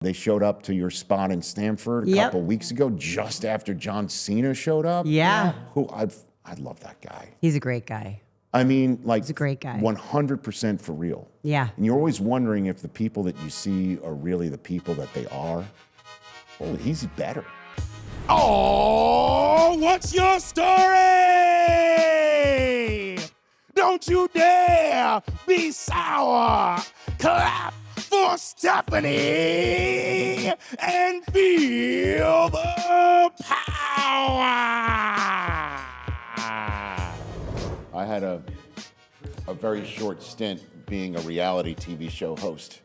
They showed up to your spot in Stamford a couple weeks ago, just after John Cena showed up. Yeah. Who I love that guy. He's a great guy. I mean, like, He's a great guy. 100% for real. Yeah. And you're always wondering if the people that you see are really the people that they are. Oh, he's better. Oh, what's your story? Don't you dare be sour. Clap for Stephanie and feel the power. I had a very short stint being a reality TV show host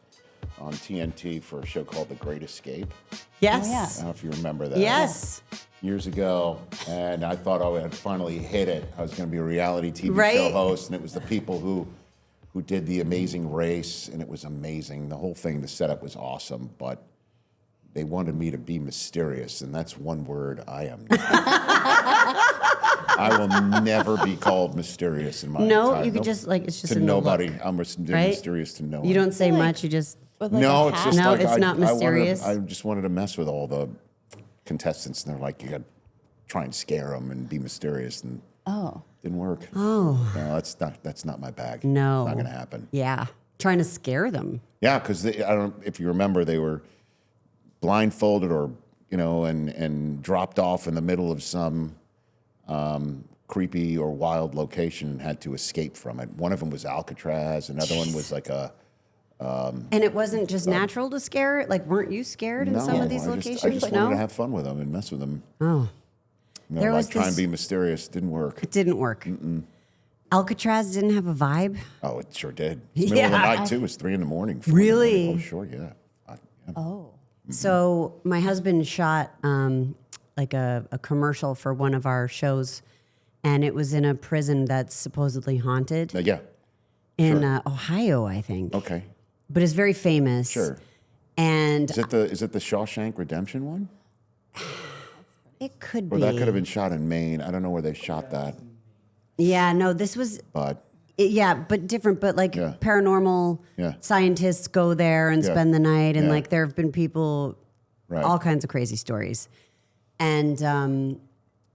on TNT for a show called The Great Escape. Yes. I don't know if you remember that. Yes. Years ago, and I thought I had finally hit it. I was going to be a reality TV Right. show host, and it was the people who did The Amazing Race, and it was amazing. The whole thing, the setup was awesome, but they wanted me to be mysterious, and that's one word I am not. I will never be called mysterious in my No, entire you could just like it's just to in the nobody. look, I'm right? mysterious to no one. You don't say much. You just With like No, a it's hat? just No, like it's not mysterious. I just wanted to mess with all the contestants, and they're like, you got to try and scare them and be mysterious, and didn't work. Oh, no, that's not my bag. No. It's not gonna happen. yeah, trying to scare them. Yeah, because I don't. If you remember, they were blindfolded or and dropped off in the middle of some creepy or wild location and had to escape from it. One of them was Alcatraz. Another one was like a. And it wasn't just natural to scare it. Like, weren't you scared in some of these locations? I just no. wanted to have fun with them and mess with them. Oh, There like was try and this- be mysterious. Didn't work. it didn't work. Alcatraz didn't have a vibe. Oh, it sure did. It's middle of the Yeah. night too. It was 3 a.m. 4 a.m. Really? Oh, sure, yeah. So my husband shot like a commercial for one of our shows, and it was in a prison that's supposedly haunted Yeah. in Ohio, I think. Okay. But it's very famous. Sure. And Is it the Shawshank Redemption one? it could Or be. that could have been shot in Maine. I don't know where they shot that, Yeah, no, this was. but Yeah, but different. But like Yeah. paranormal Yeah. scientists go there and Yeah. spend the night, and Yeah. like there have been people, right. all kinds of crazy stories. And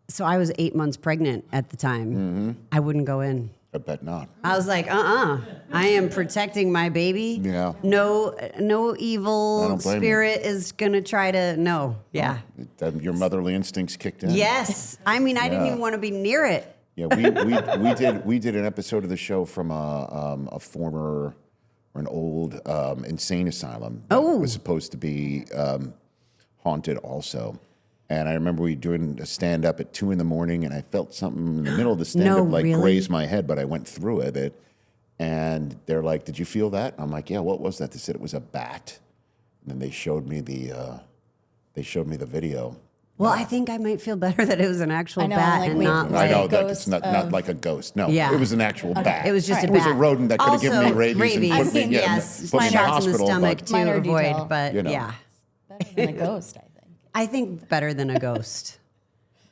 so I was 8 months pregnant at the time. Mm-hmm. I wouldn't go in. I bet not. I was like, I am protecting my baby. Yeah. No I evil don't blame you. spirit is gonna try to. No. Yeah. Your motherly instincts kicked in. Yes. I mean, I didn't Yeah. even want to be near it. Yeah, we did an episode of the show from a former or an old insane asylum that was supposed to be haunted also. And I remember we doing a stand up at 2 a.m, and I felt something in the middle of the stand up really? grazed my head, but I went through it. And they're like, "Did you feel that?" I'm like, "Yeah, what was that?" They said it was a bat. And then they showed me the video. Well, I think I might feel better that it was an actual I know, bat like, and wait, not right. I like. know that ghost it's not like a ghost. No, Yeah. it was an actual bat. It was just a It was a bat. rodent that could have given me Also, rabies and put me, yes, put me in the shots in the hospital. stomach but- to Minor avoid, detail. but You know. yeah, Better than a ghost, I think. I think better than a ghost.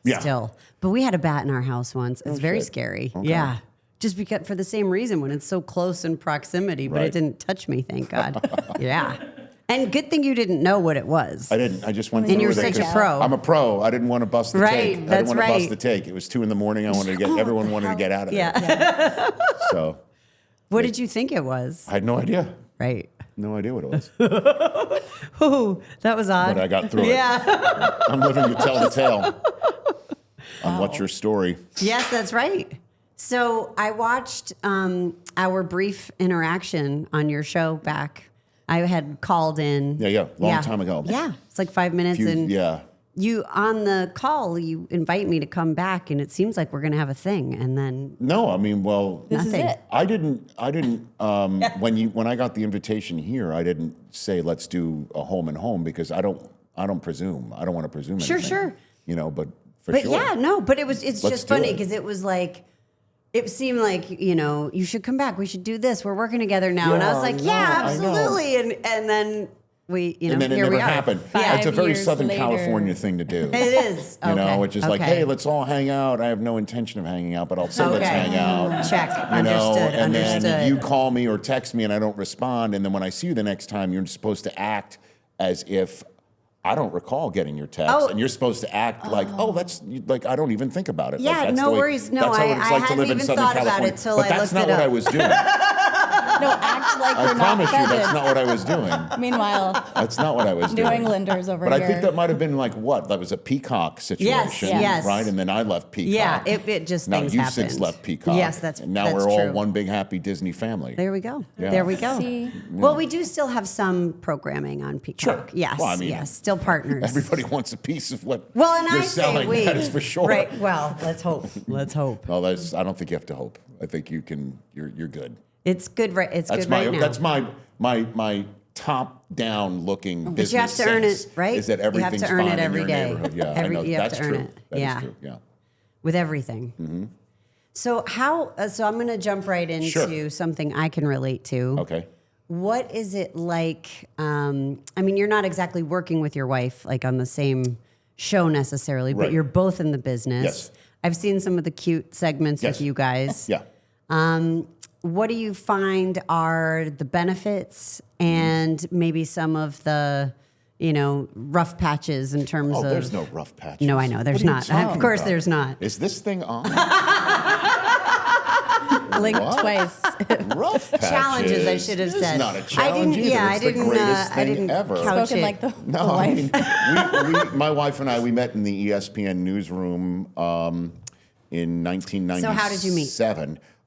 Yeah. Still, but we had a bat in our house once. It's very shit. scary. Okay. Yeah, just because for the same reason when it's so close in proximity, but Right. it didn't touch me. Thank God. Yeah, and good thing you didn't know what it was. I didn't. I just went And through you're it such a 'cause pro. I'm a pro. I didn't want to bust the Right, take. I that's didn't want to bust right. the take. It was 2 a.m. I wanted to get everyone wanted to get out of there. Yeah. So What did you think it was? I had no idea. Right. No idea what it was. Oh, that was odd. But I got through it. Yeah. I'm living to tell the tale. On What's Your Story? Yes, that's right. So I watched our brief interaction on your show back. I had called in. Yeah. Long time ago. Yeah, it's like 5 minutes, and Yeah. you on the call. You invite me to come back, and it seems like we're gonna have a thing, and then No, I mean, well, This is Nothing. it. I didn't. When I got the invitation here, I didn't say let's do a home and home because I don't presume. I don't want to presume. Sure, anything, sure. You know, but for But sure. yeah, no, but it's Let's just do funny it. because it was like, it seemed like, you should come back. We should do this. We're working together now. And I was Yeah, like, I yeah, know, I know. absolutely. And then we, And then it here never we are. happened. Yeah. It's a very 5 years Southern later. California thing to do. It is. You know, Okay, which is like, okay. hey, let's all hang out. I have no intention of hanging out, but I'll say let's Okay. hang out. Check. You know, Understood. and Understood. then you call me or text me and I don't respond. And then when I see you the next time, you're supposed to act as if I don't recall getting your text, and you're supposed to act like, that's like I don't even think about it. Yeah, like, that's no the way, worries. No, that's how I it's like to hadn't live in even Southern thought about California. it till but I that's looked not it what I up. was doing. No, act like I you're not promise you, that's offended. not what I was doing. Meanwhere, That's not what I was New doing. Englanders over But here. I think that might have been like what? That was a Peacock situation, yes. right? And then I left Peacock. Yeah, it just Now things you've happened. since left Peacock. Yes, that's and now that's we're all true. one big happy Disney family. There we go. Yeah. There we go. See? Well, we do still have some programming on Peacock. Sure. Yes. Well, I mean, yes. Still partners. Everybody wants a piece of what well, and you're I say selling. we. That is for sure. Right. Well, let's hope. Let's hope. No, that's. I don't think you have to hope. I think you can. You're good. It's good. Right. It's That's good my. right now. That's my top down looking But business. you have to earn sense it, right? Is that You have to everything's earn it fine every in your day. neighborhood? Yeah, Every- I know. you have That's to earn true. it. That is Yeah. true. Yeah. With everything. Mm-hmm. So how? So I'm going to jump right into Sure. something I can relate to. Okay. What is it like? I mean, you're not exactly working with your wife like on the same show necessarily, but Right. you're both in the business. Yes. I've seen some of the cute segments Yes. with you guys. Yeah. What do you find are the benefits and maybe some of the, rough patches in terms Oh, of? there's no rough patches. No, I know there's What are you not. talking Of course, about? there's not. Is this thing on? Blink What? twice. Rough patches. Challenges, I should have This said. is not a I challenge didn't. either. Yeah, It's I didn't. the greatest I thing didn't ever. couch Spoken it. like the No, wife. I mean, my wife and I, we met in the ESPN newsroom in 1997. So how did you meet?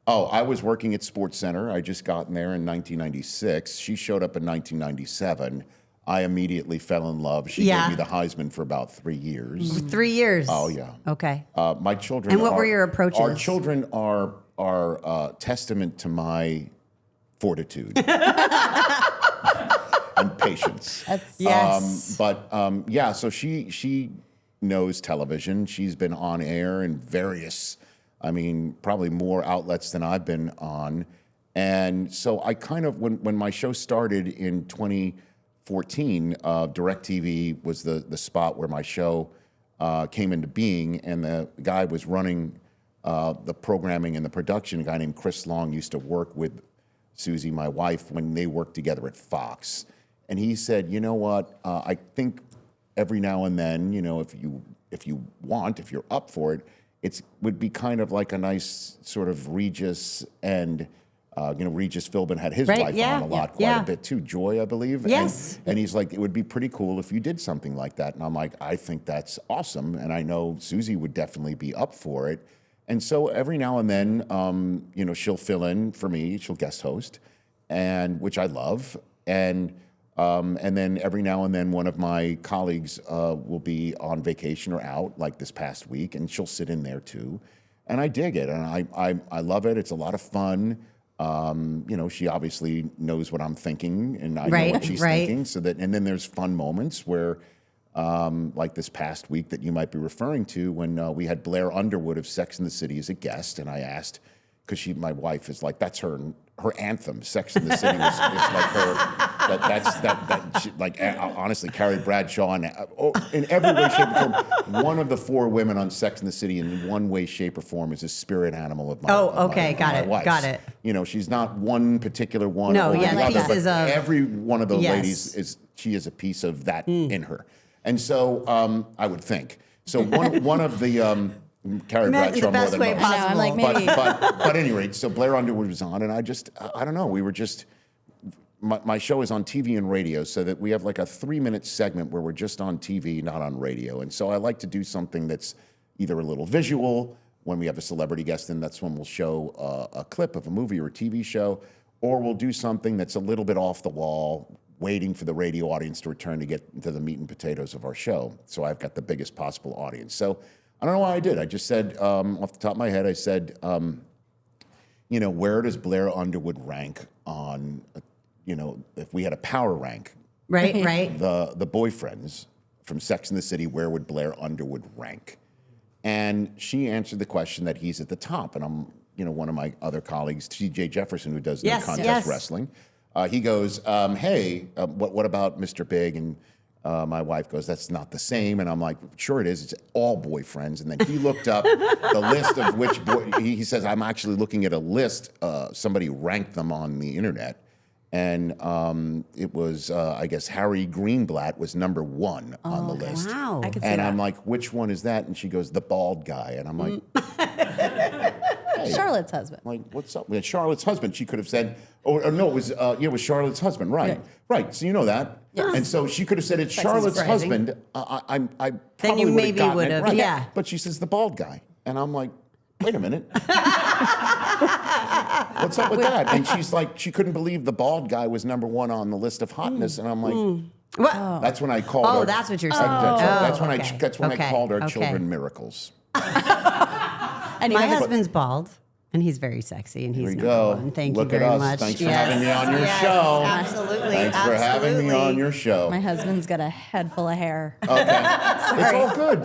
Oh, I was working at Sports Center. I just got in there in 1996. She showed up in 1997. I immediately fell in love. She Yeah. gave me the Heisman for about 3 years. 3 years. Oh, yeah. Okay. My children. And what were are- your approaches? Our children are testament to my fortitude and patience. Yes. Yeah, so she knows television. She's been on air in various, probably more outlets than I've been on. And so I kind of, when my show started in 2014, DirecTV was the spot where my show came into being, and the guy was running the programming and the production. A guy named Chris Long used to work with Susie, my wife, when they worked together at Fox. And he said, you know what, I think every now and then, if you want, if you're up for it, would be kind of like a nice sort of Regis and, Regis Philbin had his Right, wife yeah, on a lot, quite yeah. a bit too, Joy, I believe. Yes. And he's like, it would be pretty cool if you did something like that. And I'm like, I think that's awesome. And I know Susie would definitely be up for it. And so every now and then, she'll fill in for me. She'll guest host, which I love. And then every now and then, one of my colleagues will be on vacation or out, like this past week, and she'll sit in there too. And I dig it, and I love it. It's a lot of fun. She obviously knows what I'm thinking, and I know what she's thinking. And then there's fun moments where, like this past week that you might be referring to, when we had Blair Underwood of Sex and the City as a guest, and I asked, because my wife is like, that's her anthem. Sex and the City is like her. Honestly, Carrie Bradshaw, and in every way, shape, or form, one of the 4 women on Sex and the City, in one way, shape, or form, is a spirit animal of my. Got it. She's not one particular one. No, or yeah, the other, pieces but of- every one of those Yes. ladies is a piece of that in her, and so I would think. So one of the. Carrie Meant in the Bradshaw more best than way most. I know, I'm like, maybe. But at any rate, so Blair Underwood was on, and I don't know, we were just, my show is on TV and radio, so that we have like a 3-minute segment where we're just on TV, not on radio. And so I like to do something that's either a little visual. When we have a celebrity guest in, that's when we'll show a clip of a movie or a TV show, or we'll do something that's a little bit off the wall, waiting for the radio audience to return to get to the meat and potatoes of our show. So I've got the biggest possible audience. So I don't know why I did. I just said, off the top of my head, I said, where does Blair Underwood rank on, if we had a power rank, Right. the boyfriends from Sex and the City, where would Blair Underwood rank? And she answered the question that he's at the top. And I'm, one of my other colleagues, TJ Jefferson, who does Yes, No Contest yes. Wrestling, he goes, hey, what about Mr. Big? And my wife goes, that's not the same. And I'm like, sure it is. It's all boyfriends. And then he looked up the list of which he says, I'm actually looking at a list. Somebody ranked them on the internet. And it was, I guess, Harry Greenblatt was number 1 on the list. Wow. I could see And that. I'm like, which one is that? And she goes, the bald guy. And I'm like, hey, Charlotte's husband. like, what's up? Yeah, Charlotte's husband. She could have said, or no, it was Charlotte's husband. Right, Yeah. right. So you know that. Yes. And so she could have said it's Charlotte's surprising. husband. I Then probably you would've maybe gotten it would've, right. yeah. But she says the bald guy, and I'm like, wait a minute. What's up with that? And she's like, she couldn't believe the bald guy was number 1 on the list of hotness, and I'm like. What? That's when I called. Oh, our- that's what you're saying. That's when okay. I Okay. called our Okay. children miracles. And you My have a- husband's bald, and he's very sexy, and he's Here we number go. 1. Thank Look you at very us. much. Thanks for having me on your show. Absolutely. Thanks for having me on your show. my husband's got a head full of hair. It's all good.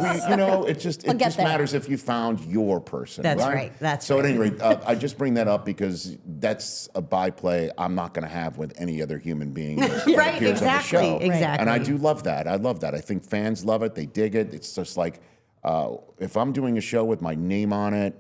It just We'll get there. matters if you found your person. That's right. right. That's so right. at any rate, I just bring that up because that's a byplay I'm not going to have with any other human being. that Right, appears on the exactly, show. exactly. And I do love that. I love that. I think fans love it. They dig it. It's just like if I'm doing a show with my name on it,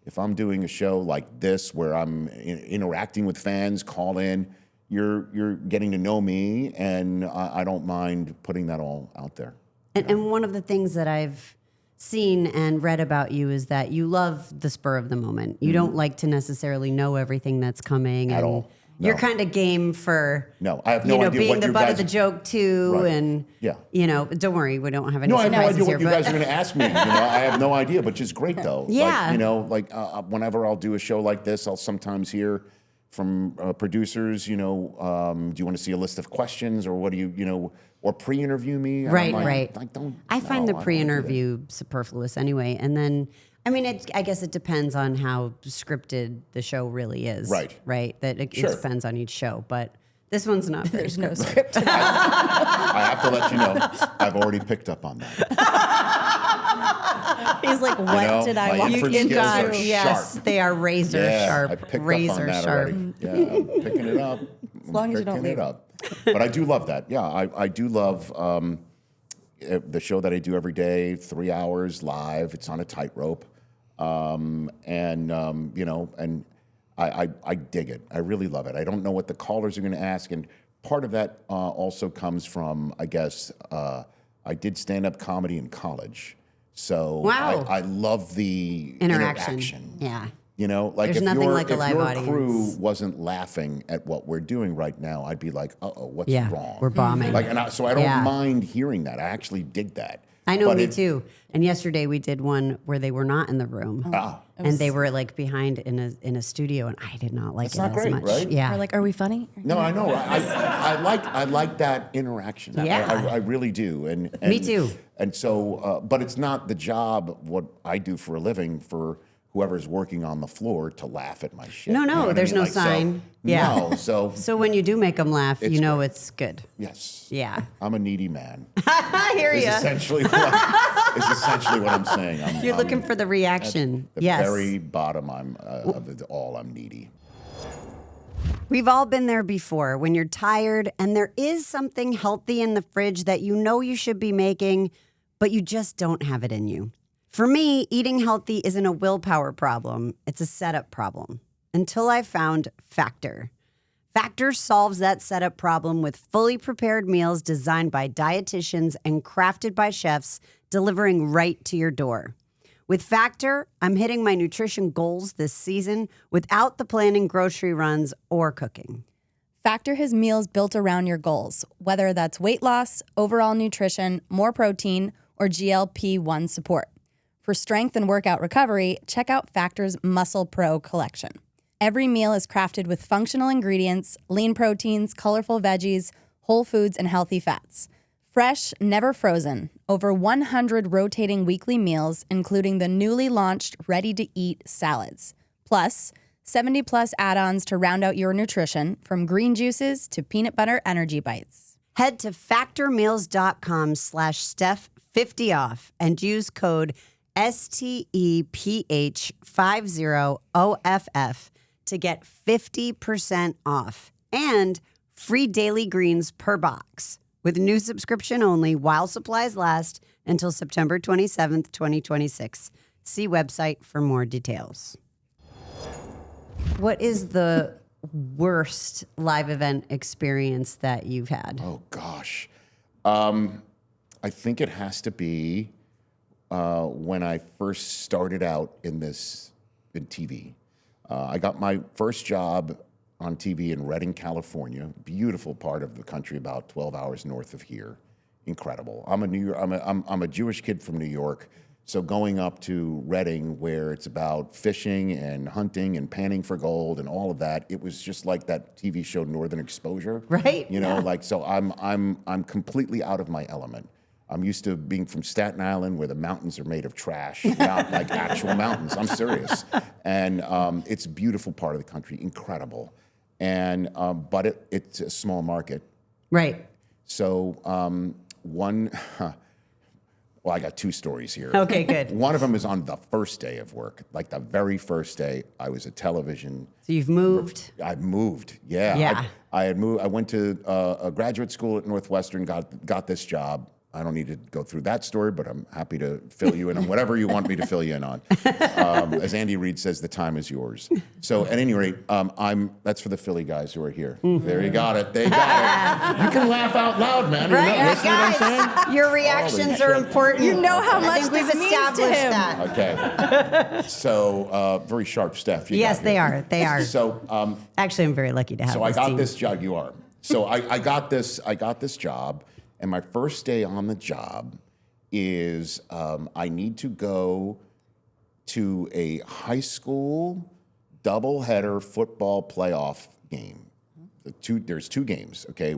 if I'm doing a show like this where I'm interacting with fans, call in, you're getting to know me, and I don't mind putting that all out there. And one of the things that I've seen and read about you is that you love the spur of the moment. You don't like to necessarily know everything that's coming. At and all. You're No. kind of game for No, I have no idea being what the you butt guys- of the joke too, Right. and Yeah. don't worry, we don't have any No, I have no surprises idea here. what you but guys are going to ask me. I have no idea, but just great though. Yeah. Whenever I'll do a show like this, I'll sometimes hear from producers, do you want to see a list of questions or what do you, or pre-interview me? And I'm Right, like, right. Like, don't. I find no, the don't do pre-interview superfluous anyway, and then. I mean, I guess it depends on how scripted the show really is. Right. Right. That it Sure. depends on each show, but this one's not very There's no scripted. script. that. I have to let you know, I've already picked up on that. He's like, what did I my walk inference into? skills are Yes, sharp. they are razor Yeah, sharp. I picked razor up on that sharp. already. Yeah, I'm picking it up. As long as you don't leave. But I do love that. Yeah, I do love the show that I do every day, 3 hours live. It's on a tightrope. And I dig it. I really love it. I don't know what the callers are going to ask. And part of that also comes from, I guess, I did stand-up comedy in college. So Wow. I love the Interaction. Yeah. Like There's if nothing like a if live your audience. crew wasn't laughing at what we're doing right now, I'd be like, what's Yeah, wrong? we're bombing. So I don't Yeah. mind hearing that. I actually dig that. I know, But me it- too. And yesterday we did one where they were not in the room, and they were like behind in a studio, and I did not like That's it not as great, much. right? Yeah, We're like, are we funny? No, I know. I like that interaction. Yeah. I really do. And Me too. And so, but it's not the job what I do for a living for whoever's working on the floor to laugh at my shit. No, You know what I there's mean? no Like, so- sign. Yeah. No. So so when you do make them laugh, It's you know great. it's good. yes. Yeah, I'm a needy man. I hear Is you. essentially what I'm saying. You're looking for the reaction. the Yes. very bottom. Of it all. I'm needy. We've all been there before when you're tired and there is something healthy in the fridge that you know you should be making, but you just don't have it in you. For me, eating healthy isn't a willpower problem, it's a setup problem. Until I found Factor. Factor solves that setup problem with fully prepared meals designed by dietitians and crafted by chefs, delivering right to your door. With Factor, I'm hitting my nutrition goals this season without the planning grocery runs or cooking. Factor has meals built around your goals, whether that's weight loss, overall nutrition, more protein, or GLP-1 support. For strength and workout recovery, check out Factor's Muscle Pro collection. Every meal is crafted with functional ingredients, lean proteins, colorful veggies, whole foods, and healthy fats. Fresh, never frozen. Over 100 rotating weekly meals, including the newly launched ready-to-eat salads. Plus, 70-plus add-ons to round out your nutrition, from green juices to peanut butter energy bites. Head to factormeals.com/Steph50off and use code STEPH50OFF to get 50% off and free daily greens per box with new subscription only while supplies last until September 27th, 2026. See website for more details. What is the worst live event experience that you've had? Oh gosh, I think it has to be when I first started out in TV. I got my first job on TV in Redding, California, beautiful part of the country, about 12 hours north of here. Incredible. I'm a Jewish kid from New York, so going up to Redding, where it's about fishing and hunting and panning for gold and all of that, it was just like that TV show Northern Exposure, Right, You know, like so. I'm completely out of my element. I'm used to being from Staten Island, where the mountains are made of trash, not like actual mountains. I'm serious, and it's a beautiful part of the country, incredible, and but it's a small market. Right. So well, I got two stories here. Okay, good. One of them is on the first day of work, like the very first day. I was a television. So you've moved. I moved. Yeah. Yeah. I had moved. I went to a graduate school at Northwestern. Got this job. I don't need to go through that story, but I'm happy to fill you in on whatever you want me to fill you in on. As Andy Reid says, the time is yours. So at any rate, that's for the Philly guys who are here. There you got it. They got it. You can laugh out loud, man. You're not listening to what I'm saying? Your reactions are important. You know how I much think we've this means to established him. that. Okay. So very sharp, Steph. You Yes, got they here. are. They are. So Actually, I'm very lucky to have So I this got team. this job. You are. So I got this job, and my first day on the job is I need to go to a high school doubleheader football playoff game. There's two games. Okay,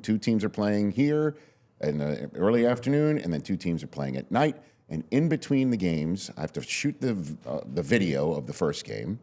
two teams are playing here in the early afternoon, and then two teams are playing at night. And in between the games, I have to shoot the video of the first game.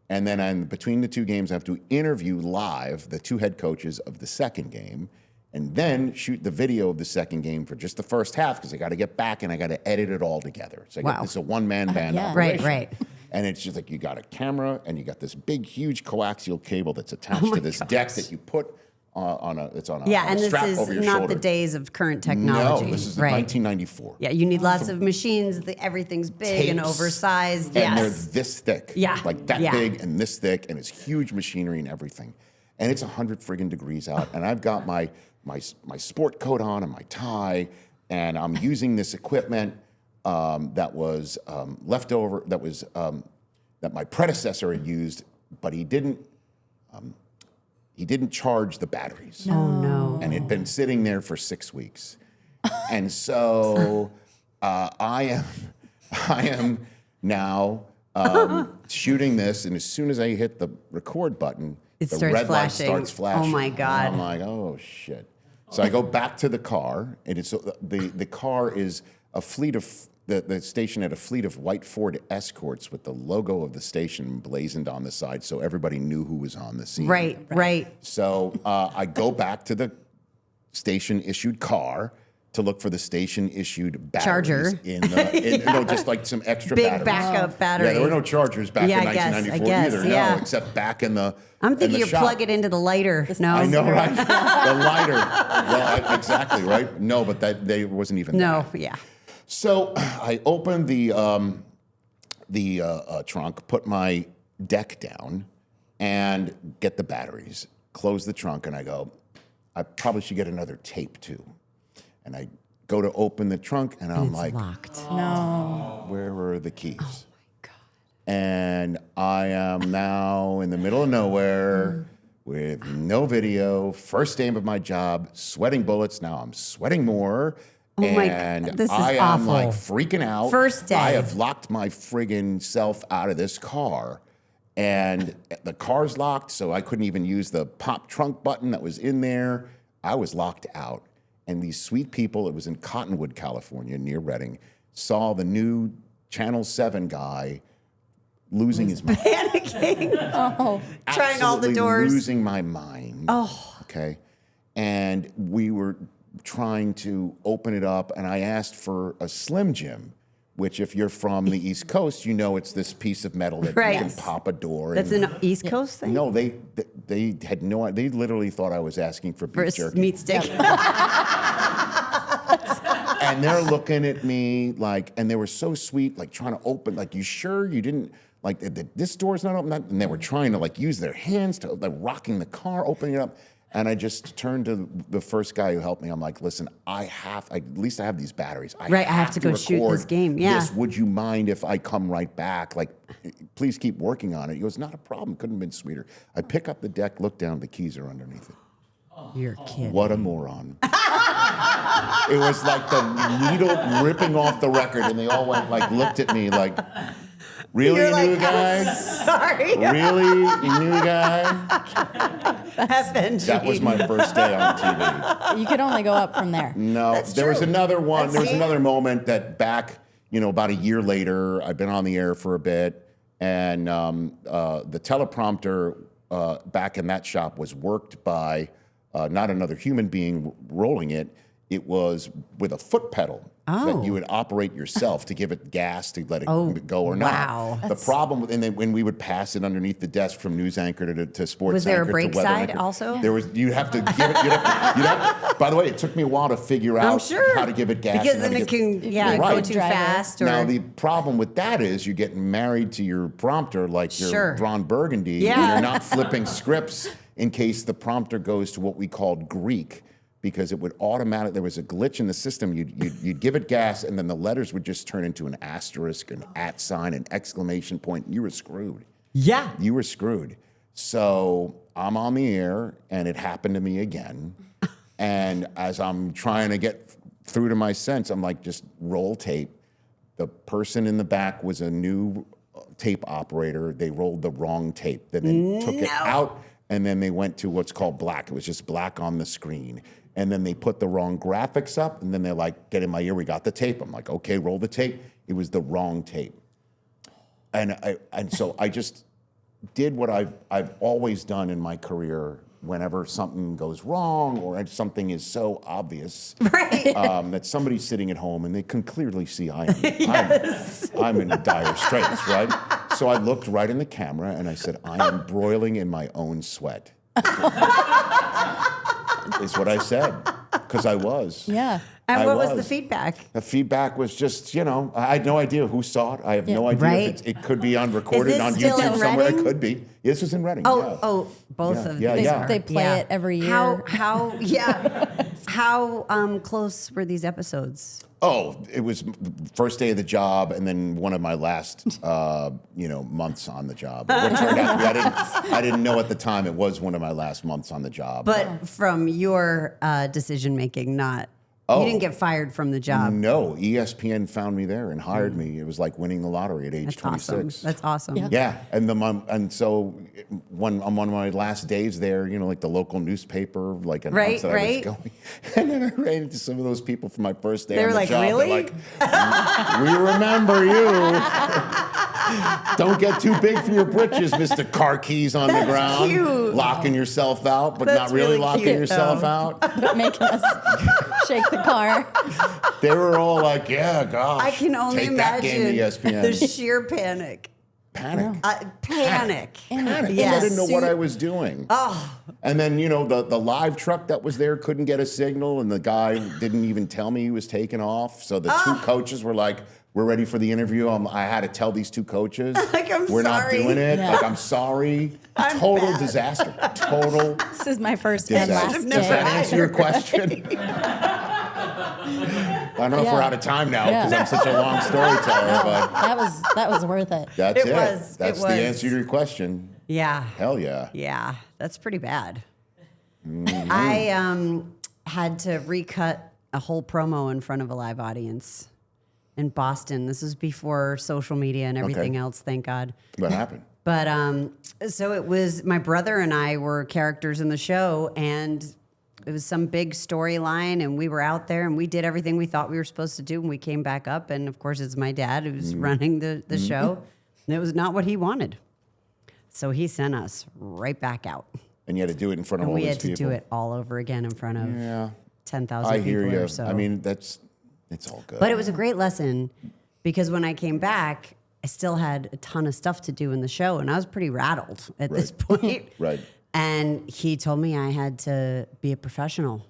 And then between the two games, I have to interview live the two head coaches of the second game, and then shoot the video of the second game for just the first half, because I got to get back and I got to edit it all together. So Wow. it's a one-man band yeah. operation. Right. And it's just like you got a camera and you got this big, huge coaxial cable that's attached to this deck that you put on a Yeah, and this strap is over your not shoulder. the days of current technology. No, this is right. 1994. Yeah, you need lots of machines. Everything's big and Tapes, oversized. And they're Yes. this thick. Yeah, Like that yeah. big and this thick, and it's huge machinery and everything. And it's 100 friggin' degrees out, and I've got my sport coat on and my tie, and I'm using this equipment that was left over, that my predecessor had used, but he didn't charge the batteries. Oh no. And it had been sitting there for 6 weeks. And so I am now shooting this, and as soon as I hit the record button, It the starts red light flashing. starts flashing. Oh, my And God. I'm like, oh shit. So I go back to the car, and it's the car is a fleet of the station had a fleet of white Ford Escorts with the logo of the station blazoned on the side, so everybody knew who was on the scene. Right. So I go back to the station-issued car to look for the station-issued batteries Charger. no, just like some extra Big batteries. backup battery. Yeah, there were no chargers back Yeah, in I guess, 1994 either. yeah. No, except back in the I'm thinking in the you shop. plug it into the lighter. No. I know, right? The lighter. Well, exactly, right? No, but there wasn't even No. that. Yeah. So I opened the trunk, put my deck down, and get the batteries. Close the trunk, and I go, I probably should get another tape too. And I go to open the trunk, and I'm It's like, locked. No. where were the keys? Oh my God. And I am now in the middle of nowhere with no video, first day of my job, sweating bullets. Now I'm sweating more. Oh my and God, this is I am like awful. freaking out. First day. I have locked my friggin' self out of this car. And the car's locked, so I couldn't even use the pop trunk button that was in there. I was locked out. And these sweet people, it was in Cottonwood, California, near Redding, saw the new Channel 7 guy losing his mind. Panicking. Trying all the Absolutely doors. losing my mind. Oh. Okay. And we were trying to open it up, and I asked for a Slim Jim, which if you're from the East Coast, you know it's this piece of metal that Right. you can pop a door. That's and, an East Coast thing? No, they had no idea. They literally thought I was asking for For a beef jerky. meat stick. And they're looking at me like, and they were so sweet, like trying to open, like, you sure you didn't, like, this door's not open. And they were trying to like use their hands to like rocking the car, opening it up. And I just turned to the first guy who helped me. I'm like, listen, at least I have these batteries. I have to go shoot this record game. Yeah. this. Would you mind if I come right back? Like, please keep working on it. He goes, not a problem. Couldn't have been sweeter. I pick up the deck, look down, the keys are underneath it. You're kidding. What a moron. It was like the needle ripping off the record, and they all went like, looked at me like, really, You're you like, new guy? Sorry. Really, you new guy? FNG. That was my first day on TV. You could only go up from there. No, there was true. another one. There was See? another moment that back, about a year later, I've been on the air for a bit, and the teleprompter back in that shop was worked by not another human being rolling it. It was with a foot pedal that you would operate yourself to give it gas to let it go or not. wow. The problem with, and then when we would pass it underneath the desk from news anchor to sports Was there a anchor break to weather side anchor, also? There was. You have to give it. You'd have to, by the way, it took me a while to figure I'm out sure. how to give it gas. Because and how then to it give- can, you're a go good too driver. fast. Or, Now the problem with that is you're getting married to your prompter like you're Sure. Ron Burgundy, Yeah. and you're not flipping scripts in case the prompter goes to what we called Greek, because it would automatically. There was a glitch in the system. You'd give it gas, and then the letters would just turn into an asterisk, an @ sign, an exclamation point. And you were screwed. yeah. You were screwed. So I'm on the air, and it happened to me again. And as I'm trying to get through to my sense, I'm like, just roll tape. The person in the back was a new tape operator. They rolled the wrong tape. Then they took it out, and then they went to what's called black. It was just black on the screen. And then they put the wrong graphics up, and then they're like, get in my ear, we got the tape. I'm like, okay, roll the tape. It was the wrong tape. And so I just did what I've always done in my career whenever something goes wrong or something is so obvious Right. that somebody's sitting at home and they can clearly see I'm in dire straits, right? So I looked right in the camera and I said, I am broiling in my own sweat. Is what I said, because I was. Yeah. And I what was the was. feedback? The feedback was just, I had no idea who saw it. I have no idea Right. if it could be unrecorded this on still YouTube in somewhere. Reading? It could be. This was in Reading. yeah. Both Yeah, of yeah, these yeah. are. They play it every year. How close were these episodes? Oh, it was first day of the job, and then one of my last, months on the job. What turned out to be, I didn't know at the time it was one of my last months on the job. But from your decision making, not Oh. you didn't get fired from the job. No, ESPN found me there and hired me. It was like winning the lottery at age That's 26. awesome. That's awesome. Yeah, and so when on one of my last days there, like the local newspaper, like announced that I was going, and then I ran into some of those people from my first day They on were the like, job. "Really?" They're like, we remember you. Don't get too big for your britches, Mr. Car Keys on the ground, cute. locking yourself out, but That's not really really locking cute, yourself though. out. But making us shake the car. They were all like, "Yeah, gosh, I can only take that game to imagine ESPN." the sheer panic. Panic. Panic. Panic. Yes. I didn't know what I was doing. Oh. And then, the live truck that was there couldn't get a signal, and the guy didn't even tell me he was taking off. So the two coaches were like, we're ready for the interview. I had to tell these two coaches, Like, I'm we're not sorry. doing it. Yeah. Like, I'm sorry. I'm Total bad. disaster. Total This is my first and disaster. last Does that day. answer your question? I don't know if we're Yeah. out of time now Yeah. because I'm such a long storyteller, but That was worth it. that's It it. was. That's It the was. answer to your question. Yeah. Hell yeah. Yeah. That's pretty bad. Mm-hmm. I had to recut a whole promo in front of a live audience in Boston. This was before social media and everything else, thank God. What happened? But so it was my brother and I were characters in the show, and it was some big storyline, and we were out there and we did everything we thought we were supposed to do, and we came back up, and of course it's my dad who's running the show, and it was not what he wanted. So he sent us right back out, And you had to do it in front of and all we these had to people. do it all over again in front of Yeah, 10,000 I people hear you. or so. I mean, it's all good. But it was a great lesson because when I came back, I still had a ton of stuff to do in the show, and I was pretty rattled at this point. Right. And he told me I had to be a professional,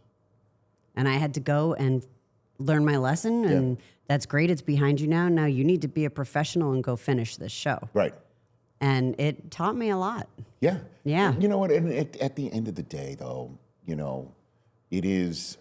and I had to go and learn my lesson. And that's great; it's behind you now. Now you need to be a professional and go finish this show. Right. and it taught me a lot. Yeah. Yeah. You know what? And at the end of the day, though, it is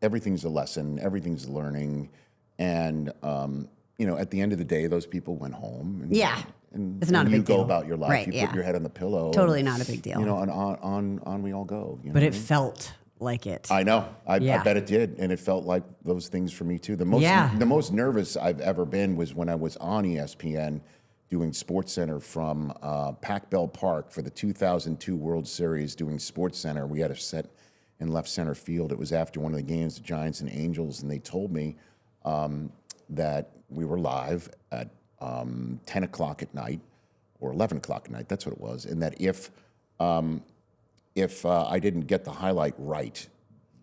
everything's a lesson, everything's learning, and at the end of the day, those people went home. And, Yeah. and It's not and a you big go deal. about your life. Right, You yeah. put your head on the pillow. Totally and, not a big deal. And on we all go. But it felt like it. I know. I Yeah. bet it did, and it felt like those things for me too. The most nervous I've ever been was when I was on ESPN doing SportsCenter from Pac Bell Park for the 2002 World Series. Doing SportsCenter, we had a set in left center field. It was after one of the games, the Giants and Angels, and they told me that we were live at 10 o'clock at night or 11 o'clock at night. That's what it was, and that if I didn't get the highlight right,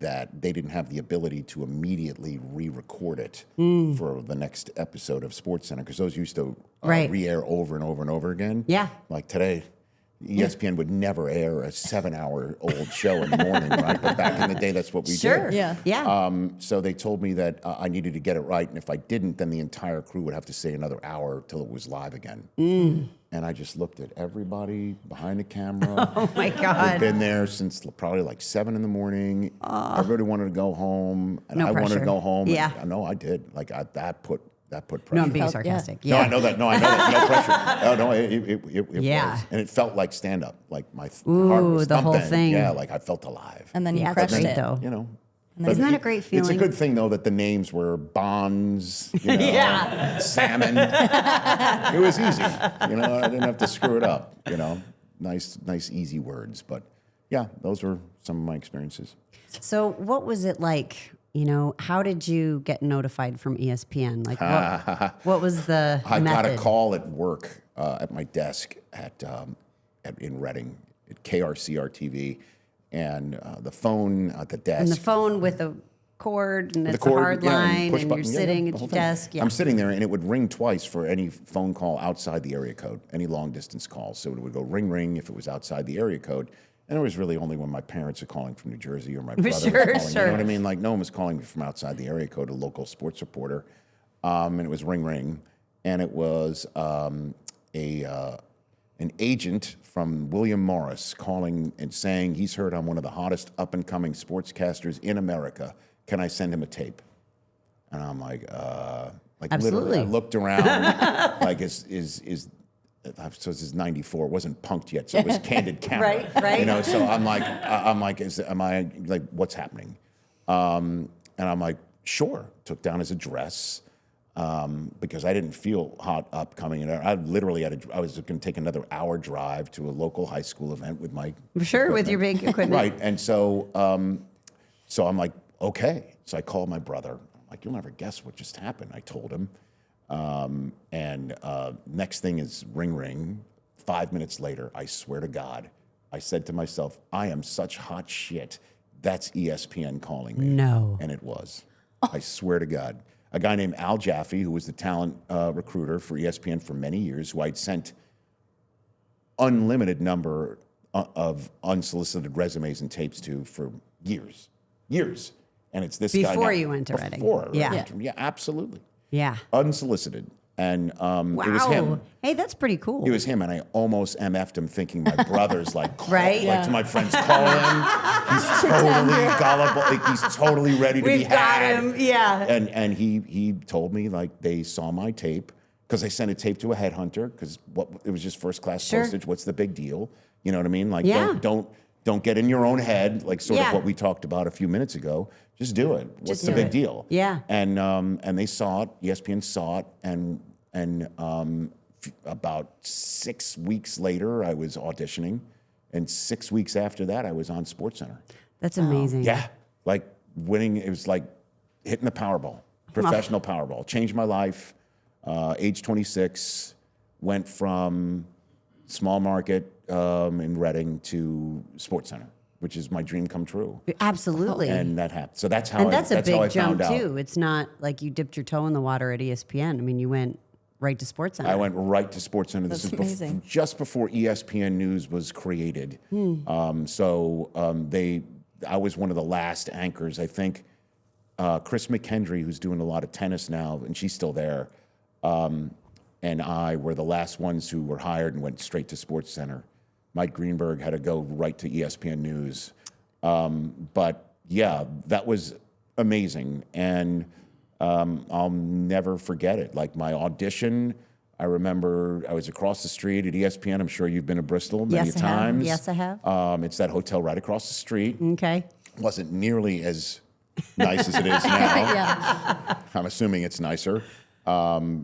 that they didn't have the ability to immediately re-record it for the next episode of SportsCenter, because those used to Right. re-air over and over and over again. Yeah. Like today, ESPN would never air a 7-hour-old show in the morning, right? But back in the day, that's what we Sure. did. Yeah. Yeah. So they told me that I needed to get it right, and if I didn't, then the entire crew would have to stay another hour till it was live again. And I just looked at everybody behind the camera. Oh my We've God. been there since probably like 7 in the morning. Everybody wanted to go home, and No I wanted pressure. to go home. Yeah. And, no, I did. Like that put pressure. No, I'm being Felt- sarcastic. No, Yeah. I know that. No, No pressure. Oh, no, it Yeah. was, and it felt like stand up. Like my heart Ooh, was the whole thumping. thing. Yeah, like I felt alive. And then you Yeah, it's crushed great it. though. You know. Isn't that a great It's a feeling? good thing though that the names were Bonds, Yeah. Salmon. It was easy. I didn't have to screw it up. Nice, easy words. But yeah, those were some of my experiences. So, what was it like? How did you get notified from ESPN? Like, what was the I method? got a call at work at my desk in Reading at KRCR TV, and the phone at the desk. And the phone with a cord, and the it's cord, a hard yeah, line, push and button, you're yeah, sitting the at whole your thing. desk. Yeah. I'm sitting there, and it would ring twice for any phone call outside the area code, any long distance call. So it would go ring, ring if it was outside the area code. And it was really only when my parents are calling from New Jersey or my brother was calling. You know what I mean? Like no one was calling me from outside the area code, a local sports reporter. And it was ring, ring. And it was an agent from William Morris calling and saying he's heard I'm one of the hottest up-and-coming sportscasters in America. Can I send him a tape? And I'm like literally, I Absolutely. looked around, like so this is '94. It wasn't punked yet, so it was candid camera. Right. So am I like, what's happening? And I'm like, sure. Took down his address. Because I didn't feel hot up coming in. I literally I was going to take another hour drive to a local high school event with my Sure, with your big equipment. right. And so I'm like, okay. So I called my brother. I'm like, you'll never guess what just happened. I told him. Next thing is ring, ring. 5 minutes later, I swear to God, I said to myself, I am such hot shit. That's ESPN calling me. No. And it was. I swear to God. A guy named Al Jaffe, who was the talent recruiter for ESPN for many years, who I'd sent unlimited number of unsolicited resumes and tapes to for years. And it's this guy now. Before you went to Reading. Before, right? Yeah. Yeah, absolutely. Yeah. Unsolicited. And Wow. it was him. Hey, that's pretty cool. It was him, and I almost MF'd him thinking my brother's like, Right? like to my friends, call him. He's totally gullible. Like, he's totally ready to be We've got had. him. Yeah. And he told me like they saw my tape because I sent a tape to a headhunter because it was just first class Sure. postage. What's the big deal? You know what I mean? Like Yeah. don't get in your own head. Like sort Yeah. of what we talked about a few minutes ago. Just do it. What's Just the do big it. deal? Yeah. And they saw it. ESPN saw it, and about 6 weeks later, I was auditioning, and 6 weeks after that, I was on SportsCenter. That's amazing. Yeah, like winning. It was like hitting the Powerball, professional Powerball. Changed my life. Age 26, went from small market in Reading to SportsCenter, which is my dream come true. Absolutely. And that happened. So that's how And that's a how I big jump found out. too. It's not like you dipped your toe in the water at ESPN. I mean, you went right to SportsCenter. I went right to SportsCenter. This That's is amazing. just before ESPN News was created. I was one of the last anchors. I think Chris McKendry, who's doing a lot of tennis now, and she's still there, and I were the last ones who were hired and went straight to SportsCenter. Mike Greenberg had to go right to ESPN News. But yeah, that was amazing. And I'll never forget it. Like my audition, I remember I was across the street at ESPN. I'm sure you've been to Bristol many Yes, I have. times. Yes, I have. It's that hotel right across the street. Okay. Wasn't nearly as nice as it is now. I'm assuming it's nicer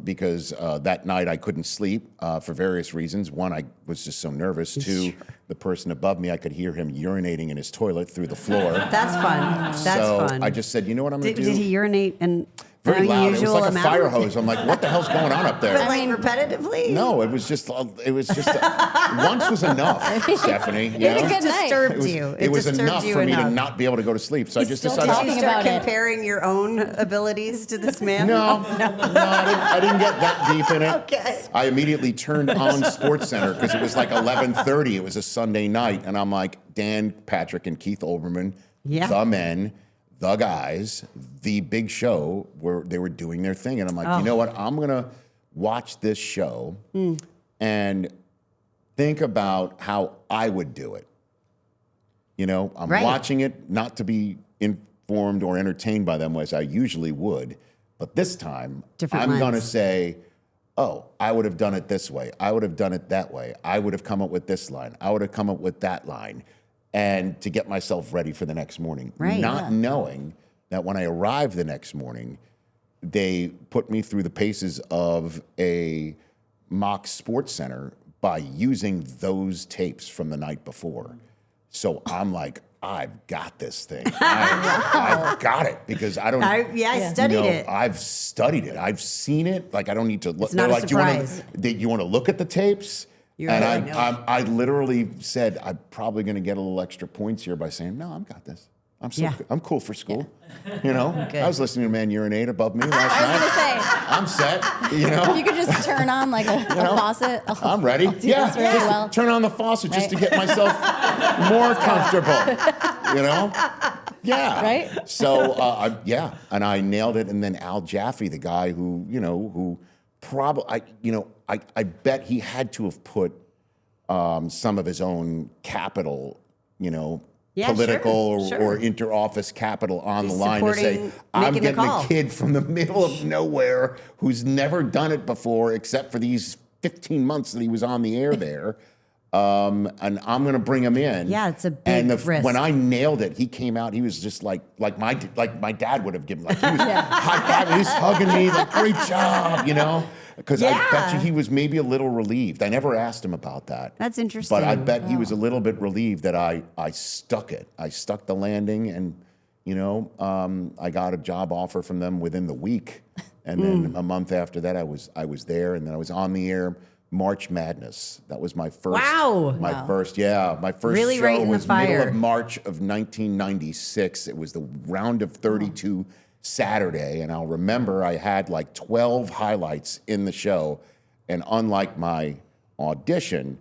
because that night I couldn't sleep for various reasons. One, I was just so nervous. Two, the person above me, I could hear him urinating in his toilet through the floor. That's fun. That's so fun. I just said, you know what I'm going to Did do? he urinate in Very an loud. It was unusual like a amount? fire hose. I'm like, what the hell's going on up there? But like repetitively? No, it was just once was enough, Stephanie. You had a know? good night. Disturbed you. It was disturbed enough you for me to enough. not be able to go to sleep. So I just still decided. talking Did you start about it. comparing your own abilities to this man? No, I didn't get that deep in it. Okay. I immediately turned on SportsCenter because it was like 11:30. It was a Sunday night, and I'm like, Dan Patrick and Keith Olbermann, Yeah. the men, the guys, the big show, they were doing their thing, and I'm like, you know what? I'm gonna watch this show and think about how I would do it. You know, I'm Right. watching it not to be informed or entertained by them as I usually would, but this time Different I'm going to lens. say, oh, I would have done it this way. I would have done it that way. I would have come up with this line. I would have come up with that line. And to get myself ready for the next morning. Right. Not knowing that when I arrived the next morning, they put me through the paces of a mock sports center by using those tapes from the night before. So I'm like, I've got this thing. I've got it because I don't. I studied it. I've studied it. I've seen it. Like I don't need to look. It's not a like, surprise. Do you want to look at the tapes? You're And right, I know. I literally said I'm probably going to get a little extra points here by saying no, I've got this. I'm cool for school. You know, I was listening to a man urinate above me last I was night. gonna say, I'm set. You if know, you could just turn on like a faucet. I'm ready. do this really just well. turn on the faucet just to Right. get myself more comfortable. You know, yeah. Right? So and I nailed it. And then Al Jaffe, the guy who probably I bet he had to have put some of his own capital, Yeah, political sure. or inter-office capital on the He's line to say, supporting I'm making the getting call." a kid from the middle of nowhere who's never done it before except for these 15 months that he was on the air there. And I'm going to bring him in. Yeah, it's a big and risk. when I nailed it, he came out. He was just like my dad would have given. Like he was high-fiving, he's hugging me, like great job, Because I bet you Yeah. he was maybe a little relieved. I never asked him about that. That's interesting. But I bet he was a little bit relieved that I stuck it. I stuck the landing, and I got a job offer from them within the week, and then a month after that, I was there, and then I was on the air. March Madness. That was my first. Wow. My first Really show right in the was middle fire. of March of 1996. It was the round of 32 Saturday, and I'll remember I had like 12 highlights in the show, and unlike my audition,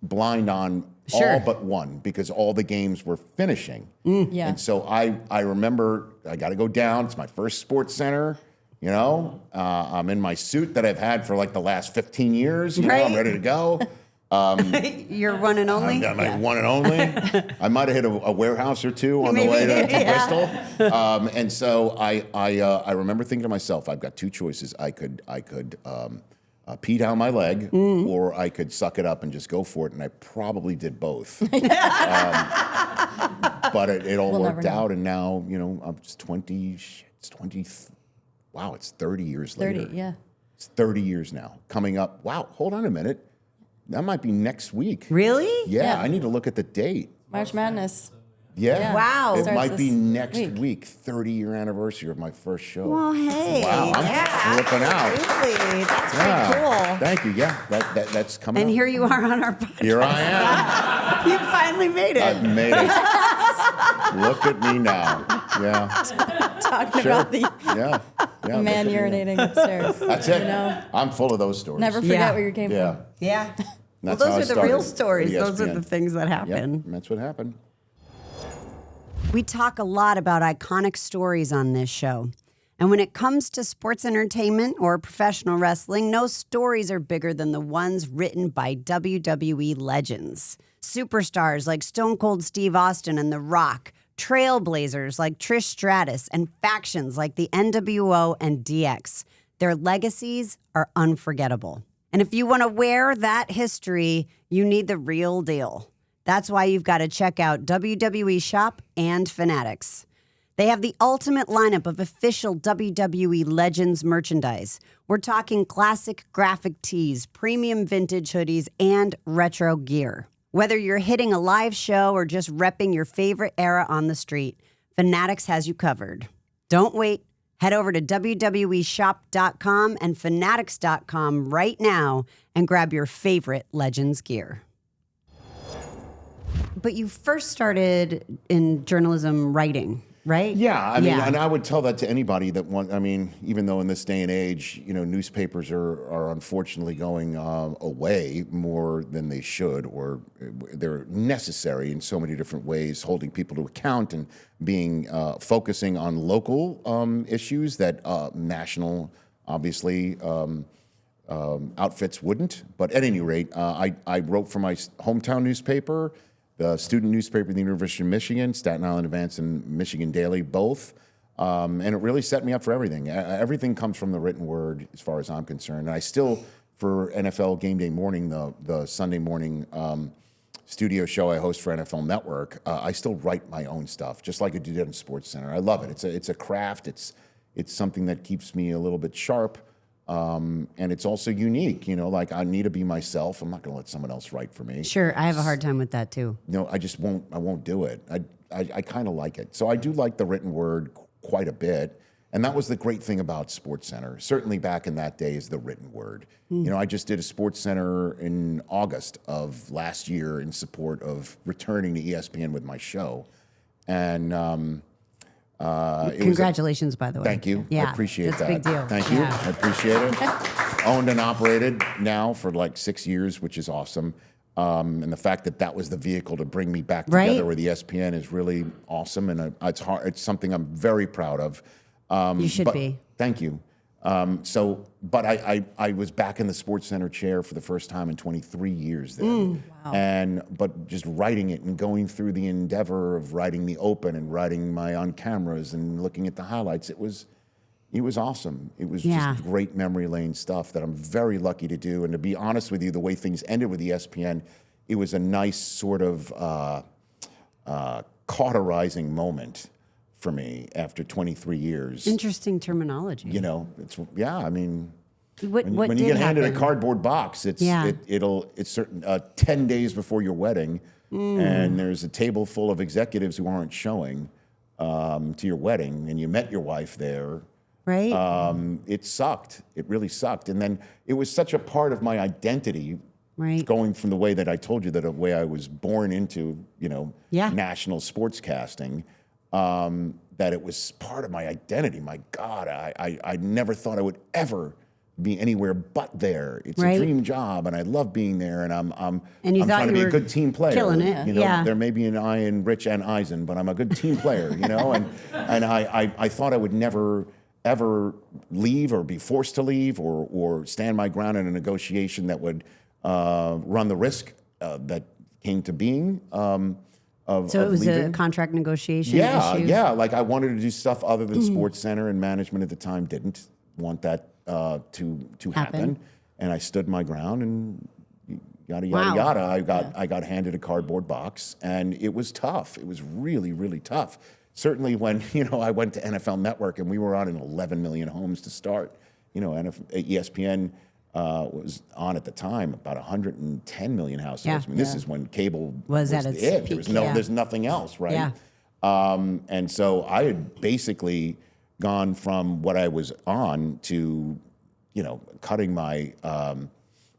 blind on Sure. all but one because all the games were finishing. Yeah. And so I remember I got to go down. It's my first sports center. I'm in my suit that I've had for like the last 15 years. I'm Right. ready to go. You're one and only? I'm my one and only. I might have hit a warehouse or two on the Maybe, way to yeah. Bristol. And so I remember thinking to myself, I've got two choices. I could pee down my leg, or I could suck it up and just go for it. And I probably did both. But it all We'll never worked know. out, and now I'm 20. It's 20. Wow, it's 30 years 30, later. yeah. It's 30 years now. Coming up. Wow, hold on a minute. That might be next week. Really? Yeah, Yeah. I need to look at the date. March Madness. Yeah. Yeah. Wow. It Starts might be this next week. week, 30-year anniversary of my first show. Well, hey. Wow, I'm yeah, flipping out. Absolutely. That's Yeah. pretty cool. Thank you. Yeah, that's coming And up. here you are on our podcast. Here I am. You finally made it. I've made it. Look at me now. Yeah. Talking Sure. about the Yeah. Yeah. man look at me urinating upstairs. now. That's it. You know, I'm full of those stories. never forget Yeah. where you came Yeah. from. Yeah. Well, That's how I those are the real started stories. with Those are ESPN. the things that Yep, happen. that's what happened. We talk a lot about iconic stories on this show. And when it comes to sports entertainment or professional wrestling, no stories are bigger than the ones written by WWE legends. Superstars like Stone Cold Steve Austin and The Rock, trailblazers like Trish Stratus, and factions like the NWO and DX. Their legacies are unforgettable. And if you want to wear that history, you need the real deal. That's why you've got to check out WWE Shop and Fanatics. They have the ultimate lineup of official WWE Legends merchandise. We're talking classic graphic tees, premium vintage hoodies, and retro gear. Whether you're hitting a live show or just repping your favorite era on the street, Fanatics has you covered. Don't wait. Head over to WWEshop.com and Fanatics.com right now and grab your favorite Legends gear. But you first started in journalism writing, right? Yeah, I mean, and I would tell that to anybody that even though in this day and age, newspapers are unfortunately going away more than they should, or they're necessary in so many different ways, holding people to account and being focusing on local issues that national, obviously, outfits wouldn't. But at any rate, I wrote for my hometown newspaper, the student newspaper at the University of Michigan, Staten Island Advance and Michigan Daily, both. And it really set me up for everything. Everything comes from the written word as far as I'm concerned. And I still, for NFL Game Day Morning, the Sunday morning studio show I host for NFL Network, I still write my own stuff, just like I did in Sports Center. I love it. It's a craft. It's something that keeps me a little bit sharp. And it's also unique, like I need to be myself. I'm not going to let someone else write for me. Sure, I have a hard time with that too. I just won't do it. I kind of like it. So I do like the written word quite a bit. And that was the great thing about Sports Center, certainly back in that day, is the written word. I just did a Sports Center in August of last year in support of returning to ESPN with my show. And, congratulations, by the way. Thank you. Yeah, I appreciate that's that. a big deal. Thank you. Yeah. I appreciate it. Owned and operated now for like 6 years, which is awesome. And the fact that was the vehicle to bring me back together with ESPN is really awesome. And it's hard. It's something I'm very proud of. You should be. Thank you. But I was back in the Sports Center chair for the first time in 23 years then. Wow. But just writing it and going through the endeavor of writing the open and writing my on cameras and looking at the highlights, it was awesome. It was just great memory lane stuff that I'm very lucky to do. And to be honest with you, the way things ended with ESPN, it was a nice sort of cauterizing moment for me after 23 years. Interesting terminology. I mean, what when you get handed a cardboard box, it's certain 10 days before your wedding, and there's a table full of executives who aren't showing to your wedding, and you met your wife there. Right. It sucked. It really sucked. And then it was such a part of my identity. Right. Going from the way that I told you, that the way I was born into, national sportscasting. That it was part of my identity. My God, I never thought I would ever be anywhere but there. It's a dream job, and I love being there. And I'm trying to be a good team player. Killing it. There may be an I in Rich and Eisen, but I'm a good team player. And I thought I would never ever leave or be forced to leave or stand my ground in a negotiation that would run the risk that came to being. So it was leaving. a contract negotiation issue? Yeah. Like I wanted to do stuff other than Sports Center, and management at the time didn't want that to happen. And I stood my ground, and yada yada yada. I got handed a cardboard box, and it was tough. It was really, really tough. Certainly when I went to NFL Network, and we were on in 11 million homes to start. ESPN. Was on at the time about 110 million households. Yeah. I mean, this is when cable was at its it. peak. There's nothing else, right? Yeah. And so I had basically gone from what I was on to, cutting my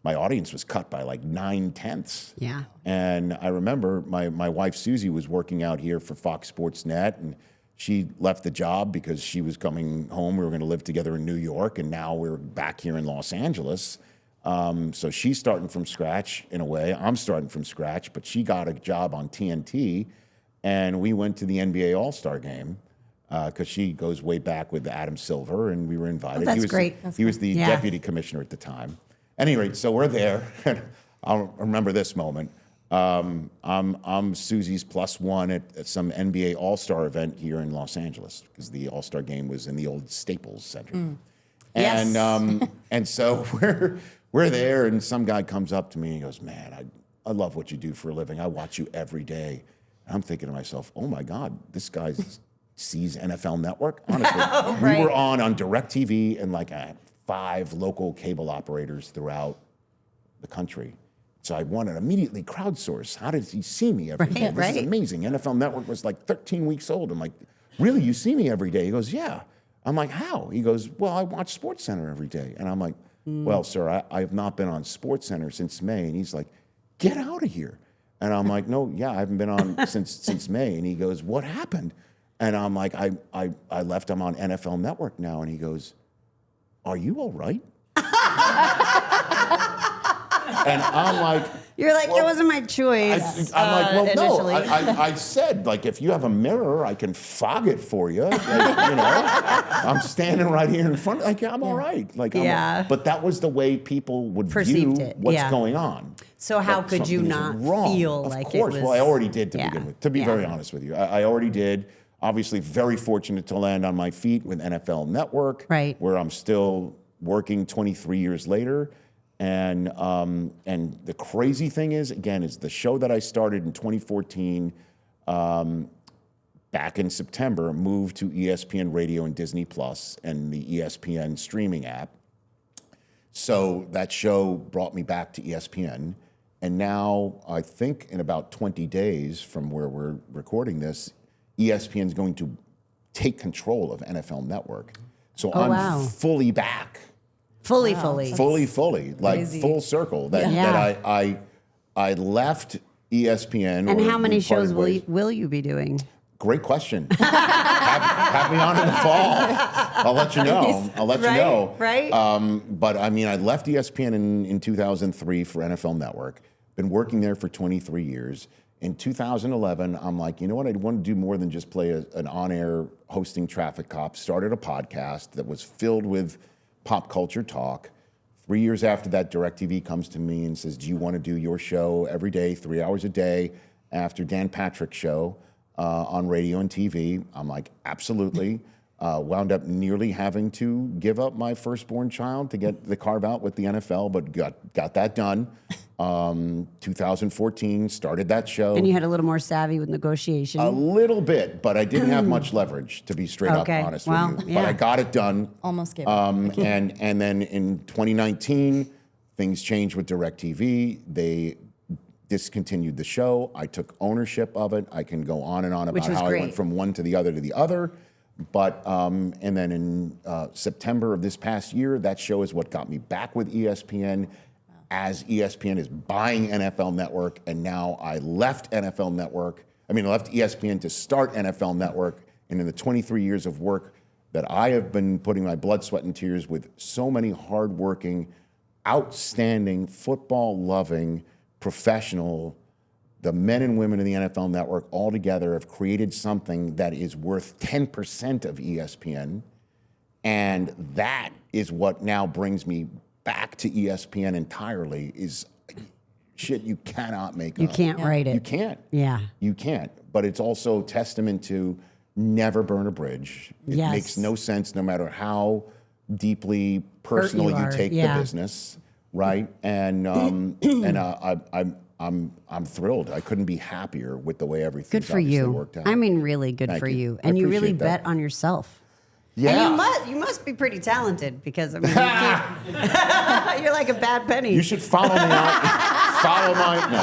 my audience was cut by like 9/10. Yeah. And I remember my wife Susie was working out here for Fox Sports Net, and she left the job because she was coming home. We were going to live together in New York, and now we're back here in Los Angeles. So she's starting from scratch in a way. I'm starting from scratch, but she got a job on TNT, and we went to the NBA All-Star Game because she goes way back with Adam Silver, and we were invited. Oh, that's he was great. He was the Yeah. deputy commissioner at the time. At any rate, so we're there. I'll remember this moment. I'm Susie's +1 at some NBA All-Star event here in Los Angeles because the All-Star game was in the old Staples Center. And Yes. and so we're there, and some guy comes up to me and he goes, "Man, I love what you do for a living. I watch you every day." And I'm thinking to myself, "Oh my God, this guy sees NFL Network." Honestly, Right. we were on DirecTV and like 5 local cable operators throughout the country. So I wanted to immediately crowdsource. How did he see me every day? This right. is amazing. NFL Network was like 13 weeks old. I'm like, "Really? You see me every day?" He goes, "Yeah." I'm like, "How?" He goes, "Well, I watch SportsCenter every day." And I'm like, "Well, sir, I have not been on SportsCenter since May." And he's like, "Get out of here." And I'm like, "No, yeah, I haven't been on since May." And he goes, "What happened?" And I'm like, I left. I'm on NFL Network now." And he goes, "Are you all right?" And I'm like, You're like, well, it wasn't my choice. I'm like, "Well, no." initially. I said, like, if you have a mirror, I can fog it for you. Like, I'm standing right here in front. Like, I'm all right. Like, Yeah. but that was the way people would Perceived view it, what's yeah. going on. So how That could you something is not wrong. feel of like course. it was? Well, I already did to Yeah. begin with. To be Yeah. very honest with you, I already did. Obviously, very fortunate to land on my feet with NFL Network, Right. where I'm still working 23 years later. And the crazy thing is, again, is the show that I started in 2014, back in September, moved to ESPN Radio and Disney Plus and the ESPN streaming app. So that show brought me back to ESPN. And now I think in about 20 days from where we're recording this, ESPN is going to take control of NFL Network. So I'm wow. fully back. fully, Fully, like Crazy. full circle. That I left ESPN. And or how many we parted shows ways. will you be doing? Great question. have me on in the fall. I'll let you know. Right. But I mean, I left ESPN in 2003 for NFL Network. Been working there for 23 years. In 2011, I'm like, you know what? I want to do more than just play an on-air hosting traffic cop. Started a podcast that was filled with pop culture talk. 3 years after that, DirecTV comes to me and says, "Do you want to do your show every day, 3 hours a day, after Dan Patrick's show on radio and TV?" I'm like, absolutely. Wound up nearly having to give up my firstborn child to get the carve out with the NFL, but got that done. 2014, started that show. And you had a little more savvy with negotiation. A little bit, but I didn't have much leverage, to be straight Okay, up honest well, with you. yeah. But I got it done. Almost gave up. And then in 2019, things changed with DirecTV. They discontinued the show. I took ownership of it. I can go on and on Which about was how I great. went from one to the other to the other. But and then in September of this past year, that show is what got me back with ESPN. As ESPN is buying NFL Network, and now I left NFL Network. I left ESPN to start NFL Network, and in the 23 years of work that I have been putting my blood, sweat, and tears with so many hardworking, outstanding, football-loving, professional, the men and women in the NFL Network all together have created something that is worth 10% of ESPN, and that is what now brings me back to ESPN entirely. Is shit you cannot make you up. can't write it. You can't. Yeah. You can't. But it's also testament to never burn a bridge. It Yes. makes no sense no matter how deeply personal you you are, take yeah. the business, right? And I'm thrilled. I couldn't be happier with the way everything Good for you. worked out. Really good Thank for you. you. I And you really appreciate that. bet on yourself. Yeah. And you must be pretty talented because you can't, you're like a bad penny. You should follow me on. Follow my. No,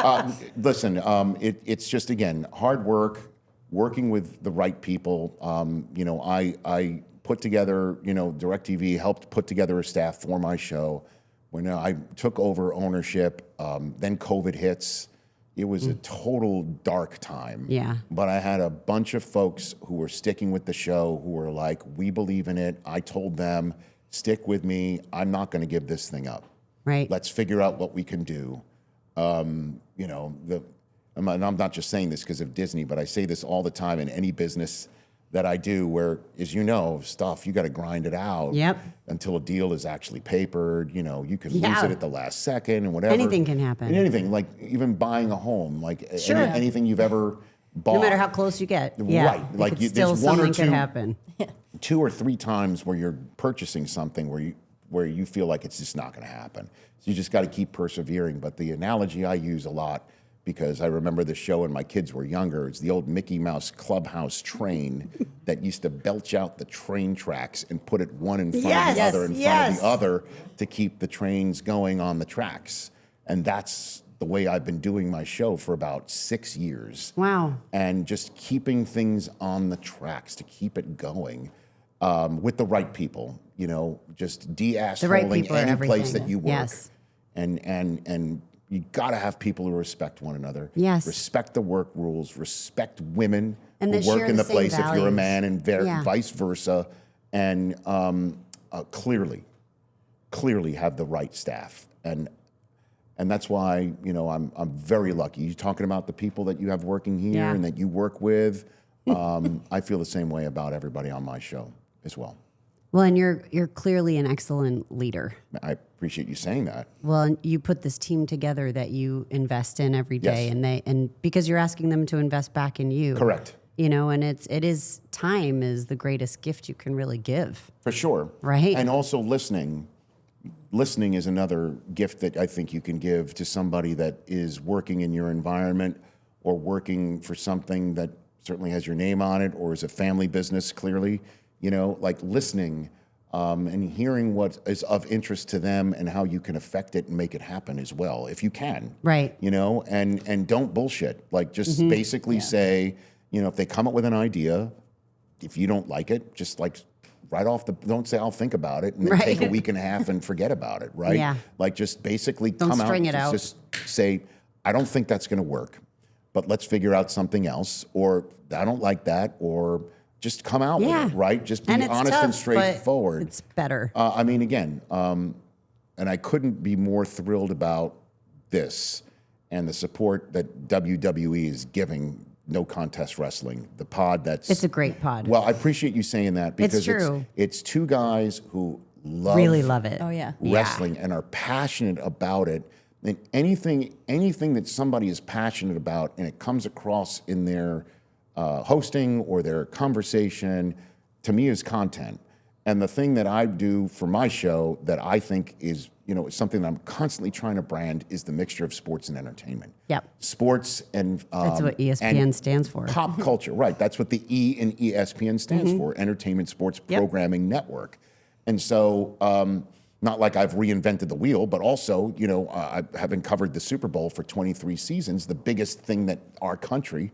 I'm just kidding. Listen, it's just again hard work, working with the right people. I put together. DirecTV helped put together a staff for my show. When I took over ownership, then COVID hits. It was a total dark time. Yeah. But I had a bunch of folks who were sticking with the show, who were like, "We believe in it." I told them, "Stick with me. I'm not going to give this thing up. Right. Let's figure out what we can do." And I'm not just saying this because of Disney, but I say this all the time in any business that I do where, as you know, stuff, you got to grind it out Yep. until a deal is actually papered. You know, you can lose Yeah. it at the last second and whatever. Anything can happen. And anything, like even buying a home, like Sure. anything you've ever bought. No matter how close you get. Yeah. Right. It Like could you- still there's one or something could two- happen. 2 or 3 times where you're purchasing something where you feel like it's just not going to happen. So you just got to keep persevering. But the analogy I use a lot, because I remember the show when my kids were younger, it's the old Mickey Mouse Clubhouse train that used to belch out the train tracks and put it one in front of Yes, the other in front yes. of the other to keep the trains going on the tracks. And that's the way I've been doing my show for about 6 years. Wow. And just keeping things on the tracks to keep it going with the right people, you know, just de-assholing people are any place everything. that you work. Yes. And you got to have people who respect one another. Yes. Respect the work rules, respect women And who that work share in the the same place if you're a values. man and Yeah. vice versa. And clearly have the right staff. And that's why, you know, I'm very lucky. You're talking about the people that you have working here Yeah. and that you work with. I feel the same way about everybody on my show as well. Well, and you're clearly an excellent leader. I appreciate you saying that. Well, and you put this team together that you invest in every day, Yes. and because you're asking them to invest back in you. Correct. You know, and it is time is the greatest gift you can really give. For sure. Right. And also listening. Listening is another gift that I think you can give to somebody that is working in your environment or working for something that certainly has your name on it or is a family business, clearly. You know, like listening and hearing what is of interest to them and how you can affect it and make it happen as well, if you can. Right. You know, and don't bullshit. Like just basically say, you know, if they come up with an idea, if you don't like it, just like right off don't say I'll think about it and then Right. take a week and a half and forget about it, right? Yeah. Like just basically Don't come string it out. just say, I don't think that's going to work, but let's figure out something else, or I don't like that, or just come out Yeah. with it, right? Just be And it's honest tough, and but straightforward. It's better. I mean, again, and I couldn't be more thrilled about this and the support that WWE is giving No Contest Wrestling, the pod that's... It's a great pod. Well, I appreciate you saying that because true. It's 2 guys who Really love it. Oh, yeah. wrestling and are passionate about it. And anything that somebody is passionate about and it comes across in their hosting or their conversation, to me is content. And the thing that I do for my show that I think is, you know, something that I'm constantly trying to brand is the mixture of sports and entertainment. Yep. Sports and That's what ESPN and stands for. Pop culture, right? That's what the E in ESPN stands for: Entertainment Sports Yep. Programming Network. And so, not like I've reinvented the wheel, but also, you know, I haven't covered the Super Bowl for 23 seasons, the biggest thing that our country,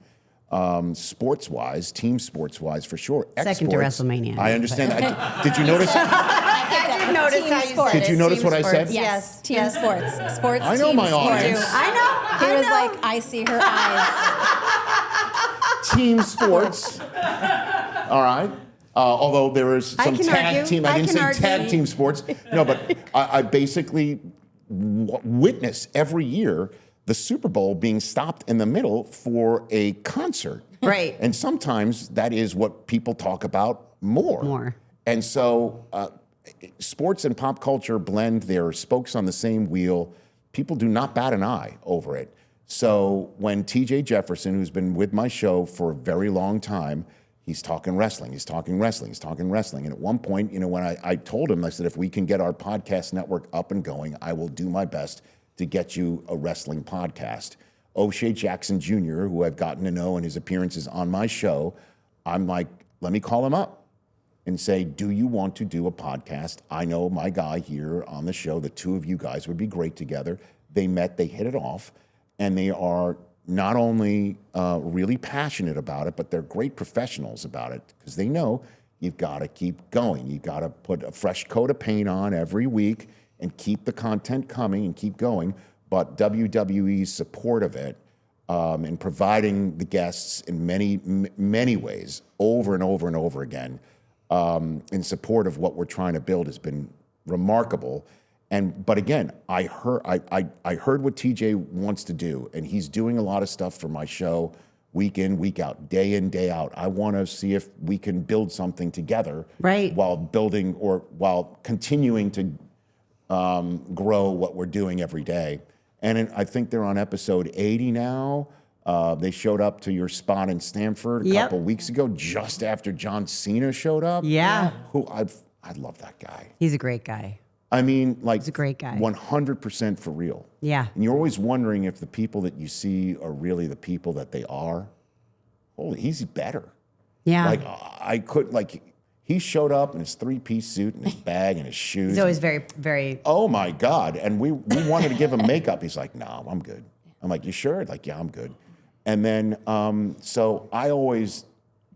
sports-wise, team sports-wise, for sure. Second to Exports, WrestleMania, I understand. Did you notice? I did notice Team how you sports. said Did you notice what I said? Yes. Team sports. Sports. I know team my sports. audience. I know. He I was know. like, I see her eyes. Team sports. All right. Although there is I some can tag argue. team. I I didn't can say argue. tag team sports. No, but I basically witness every year the Super Bowl being stopped in the middle for a concert. Right. And sometimes that is what people talk about more. More. And so sports and pop culture blend. They're spokes on the same wheel. People do not bat an eye over it. So when TJ Jefferson, who's been with my show for a very long time, he's talking wrestling, he's talking wrestling, he's talking wrestling. And at one point, you know, when I told him, I said, if we can get our podcast network up and going, I will do my best to get you a wrestling podcast. O'Shea Jackson Jr., who I've gotten to know in his appearances on my show, I'm like, let me call him up and say, do you want to do a podcast? I know my guy here on the show, the 2 of you guys would be great together. They met, they hit it off, and they are not only really passionate about it, but they're great professionals about it because they know you've got to keep going. You've got to put a fresh coat of paint on every week and keep the content coming and keep going. But WWE's support of it and providing the guests in many ways over and over and over again in support of what we're trying to build has been remarkable. But again, I heard what TJ wants to do, and he's doing a lot of stuff for my show week in, week out, day in, day out. I want to see if we can build something together, Right. while building or while continuing to grow what we're doing every day. And I think they're on episode 80 now. They showed up to your spot in Stamford a Yep. couple weeks ago, just after John Cena showed up. Yeah. Who I love that guy. He's a great guy. I mean, like, He's a great guy. 100% for real. Yeah. And you're always wondering if the people that you see are really the people that they are. Holy, he's better. Yeah. Like, I could, like, he showed up in his 3-piece suit and his bag and his shoes. He's always very, very. Oh my God. And we wanted to give him makeup. He's like, no, I'm good. I'm like, you sure? Like, yeah, I'm good. And then, so I always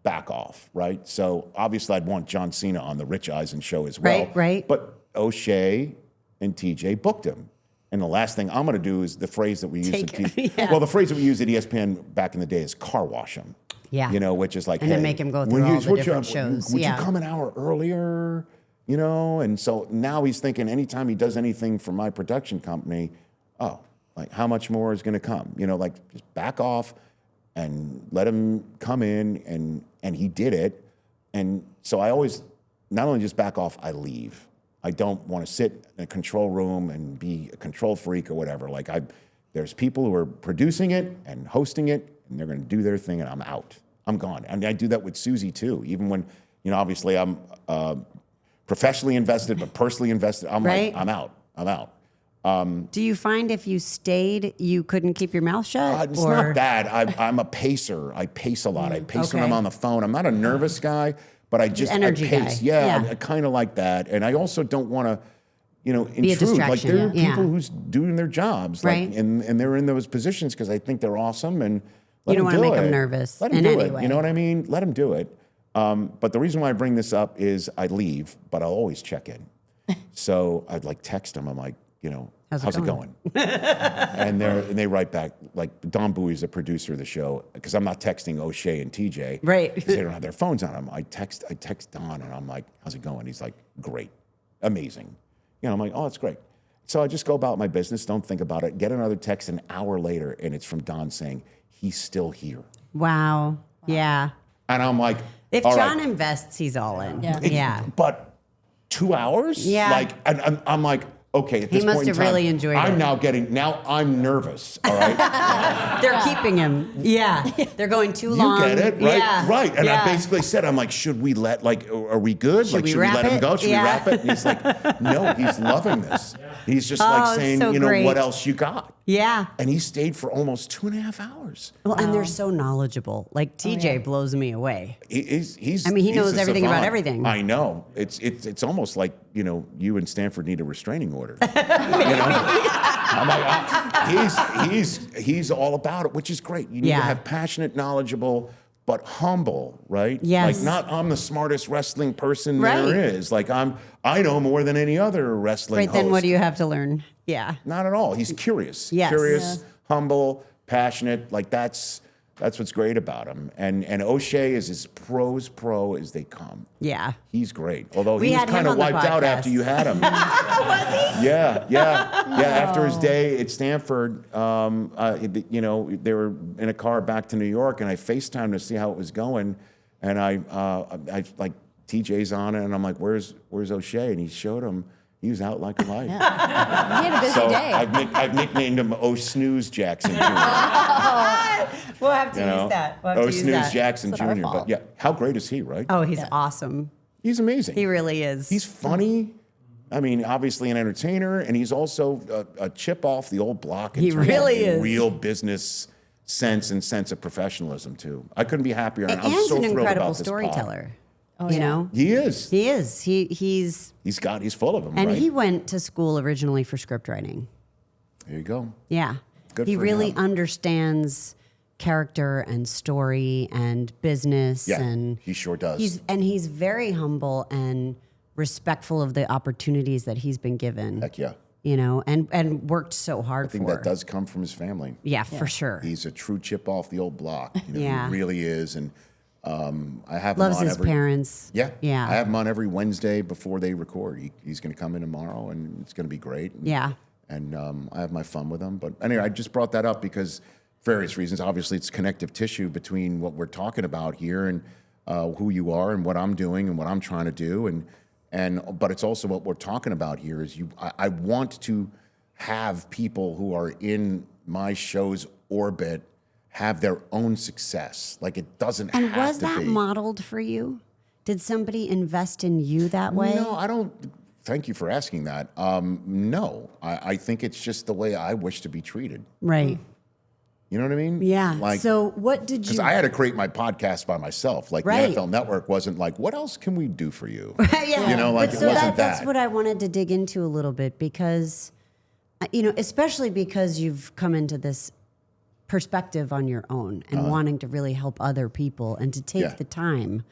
back off, right? So obviously I'd want John Cena on the Rich Eisen show as well. Right. But O'Shea and TJ booked him. And the last thing I'm going to do is the phrase that we used Take at it. Yeah. Well, the phrase that we used at ESPN back in the day is car wash him. Yeah. You know, which is like, And then hey, make him go when through all the would different shows. Would Yeah. you come an hour earlier? You know, and so now he's thinking anytime he does anything for my production company, oh, like how much more is going to come? You know, like just back off and let him come in, and he did it. And so I always not only just back off, I leave. I don't want to sit in a control room and be a control freak or whatever. Like there's people who are producing it and hosting it, and they're going to do their thing, and I'm out. I'm gone. And I do that with Susie too. Even when, you know, obviously I'm professionally invested, but personally invested. I'm Right. like, I'm out. I'm out. Do you find if you stayed, you couldn't keep your mouth shut? It's not that. I'm a pacer. I pace a lot. I pace when I'm okay. on the phone. I'm not a nervous guy, but I just energy I pace. guy. Yeah, Yeah. I kind of like that. And I also don't want to, you know, a intrude. Like distraction, there are yeah. people who's doing their jobs, Right. like, and they're in those positions because I think they're awesome. And let You don't them wanna do make 'em it. nervous Let them in do any it. way. You know what I mean? Let them do it. But the reason why I bring this up is I leave, but I'll always check in. So I'd like text them. I'm like, you know, how's it going? and they write back, like Don Bowie's the producer of the show, because I'm not texting O'Shea and TJ. Right. 'Cause they don't have their phones on them. I text Don and I'm like, how's it going? He's like, great, amazing. You know, I'm like, oh, it's great. So I just go about my business, don't think about it, get another text an hour later, and it's from Don saying, he's still here. Wow. Yeah. And I'm like, If all John right. invests, he's all in. Yeah. Yeah. But 2 hours? Yeah. Like, and I'm like, okay, at this must point in have time, really enjoyed I'm it. now I'm nervous, all right? They're keeping him. Yeah. They're going too You long. get it, right? Yeah. Right. And yeah. I basically said, I'm like, should we let, like, are we good? Should Like, we should we wrap let him it? go? Should Yeah. we wrap it? And he's like, no, he's loving this. He's just Oh, like it's saying, so you know, great. what else you got? Yeah. And he stayed for almost 2.5 hours. Well, and they're so knowledgeable. Like TJ blows me away. He's I mean, he he's knows a everything about savant. everything. I know. It's almost like, you know, you and Stanford need a restraining order. You know? I'm like, he's all about it, which is great. You need Yeah. to have passionate, knowledgeable, but humble, right? Yes. Like not I'm the smartest wrestling person Right. there is. Like I know more than any other wrestling Right. Then host. what do you have to learn? Yeah. Not at all. He's curious. Yes. Curious, humble, passionate. Like that's what's great about him. And O'Shea is as pro as they come. Yeah. He's great. Although We he was had him kind of on the wiped out podcast. after you had him. Was he? Yeah. After his day at Stanford, you know, they were in a car back to New York, and I FaceTimed to see how it was going, and I like TJ's on it, and I'm like, "Where's O'Shea?" And he showed him. He was out like a light. He had a busy So day. I've nicknamed him O Snooze Jackson Jr. We'll have to You know, use that. We'll have O to use Snooze that. Jackson It's not our Jr. But fault. yeah, how great is he, right? Oh, he's awesome. He's amazing. He really is. He's funny. I mean, obviously an entertainer, and he's also a chip off the old block. In He terms really of is. Real business sense of professionalism too. I couldn't be happier. and I'm he's so an thrilled incredible about this pod. storyteller. Oh, you yeah. know? He is. He is. He's He's full of them. and right? he went to school originally for script writing. There you go. Yeah. Good he for really him. understands character and story and business Yeah, and he sure does. he's very humble and respectful of the opportunities that he's been given. Heck yeah. You know, and worked so hard I think for. that does come from his family. Yeah, for sure. He's a true chip off the old block. You know, Yeah. He really is. And I have Loves him on his every parents. Yeah. Yeah. I have him on every Wednesday before they record. He's going to come in tomorrow, and it's going to be great. And, Yeah. And I have my fun with him. But anyway, I just brought that up because various reasons. Obviously, it's connective tissue between what we're talking about here and who you are and what I'm doing and what I'm trying to do. But it's also what we're talking about here is I want to have people who are in my show's orbit have their own success. Like it doesn't And have was to that be. modeled for you? Did somebody invest in you that way? No, I don't. Thank you for asking that. No, I think it's just the way I wish to be treated. Right. You know what I mean? Yeah. Like, So what did because you? I had to create my podcast by myself. Like Right. the NFL Network wasn't like, what else can we do for you? Yeah. You know, like But it so wasn't that's that. what I wanted to dig into a little bit because, especially because you've come into this perspective on your own and wanting to really help other people and to take Yeah. the time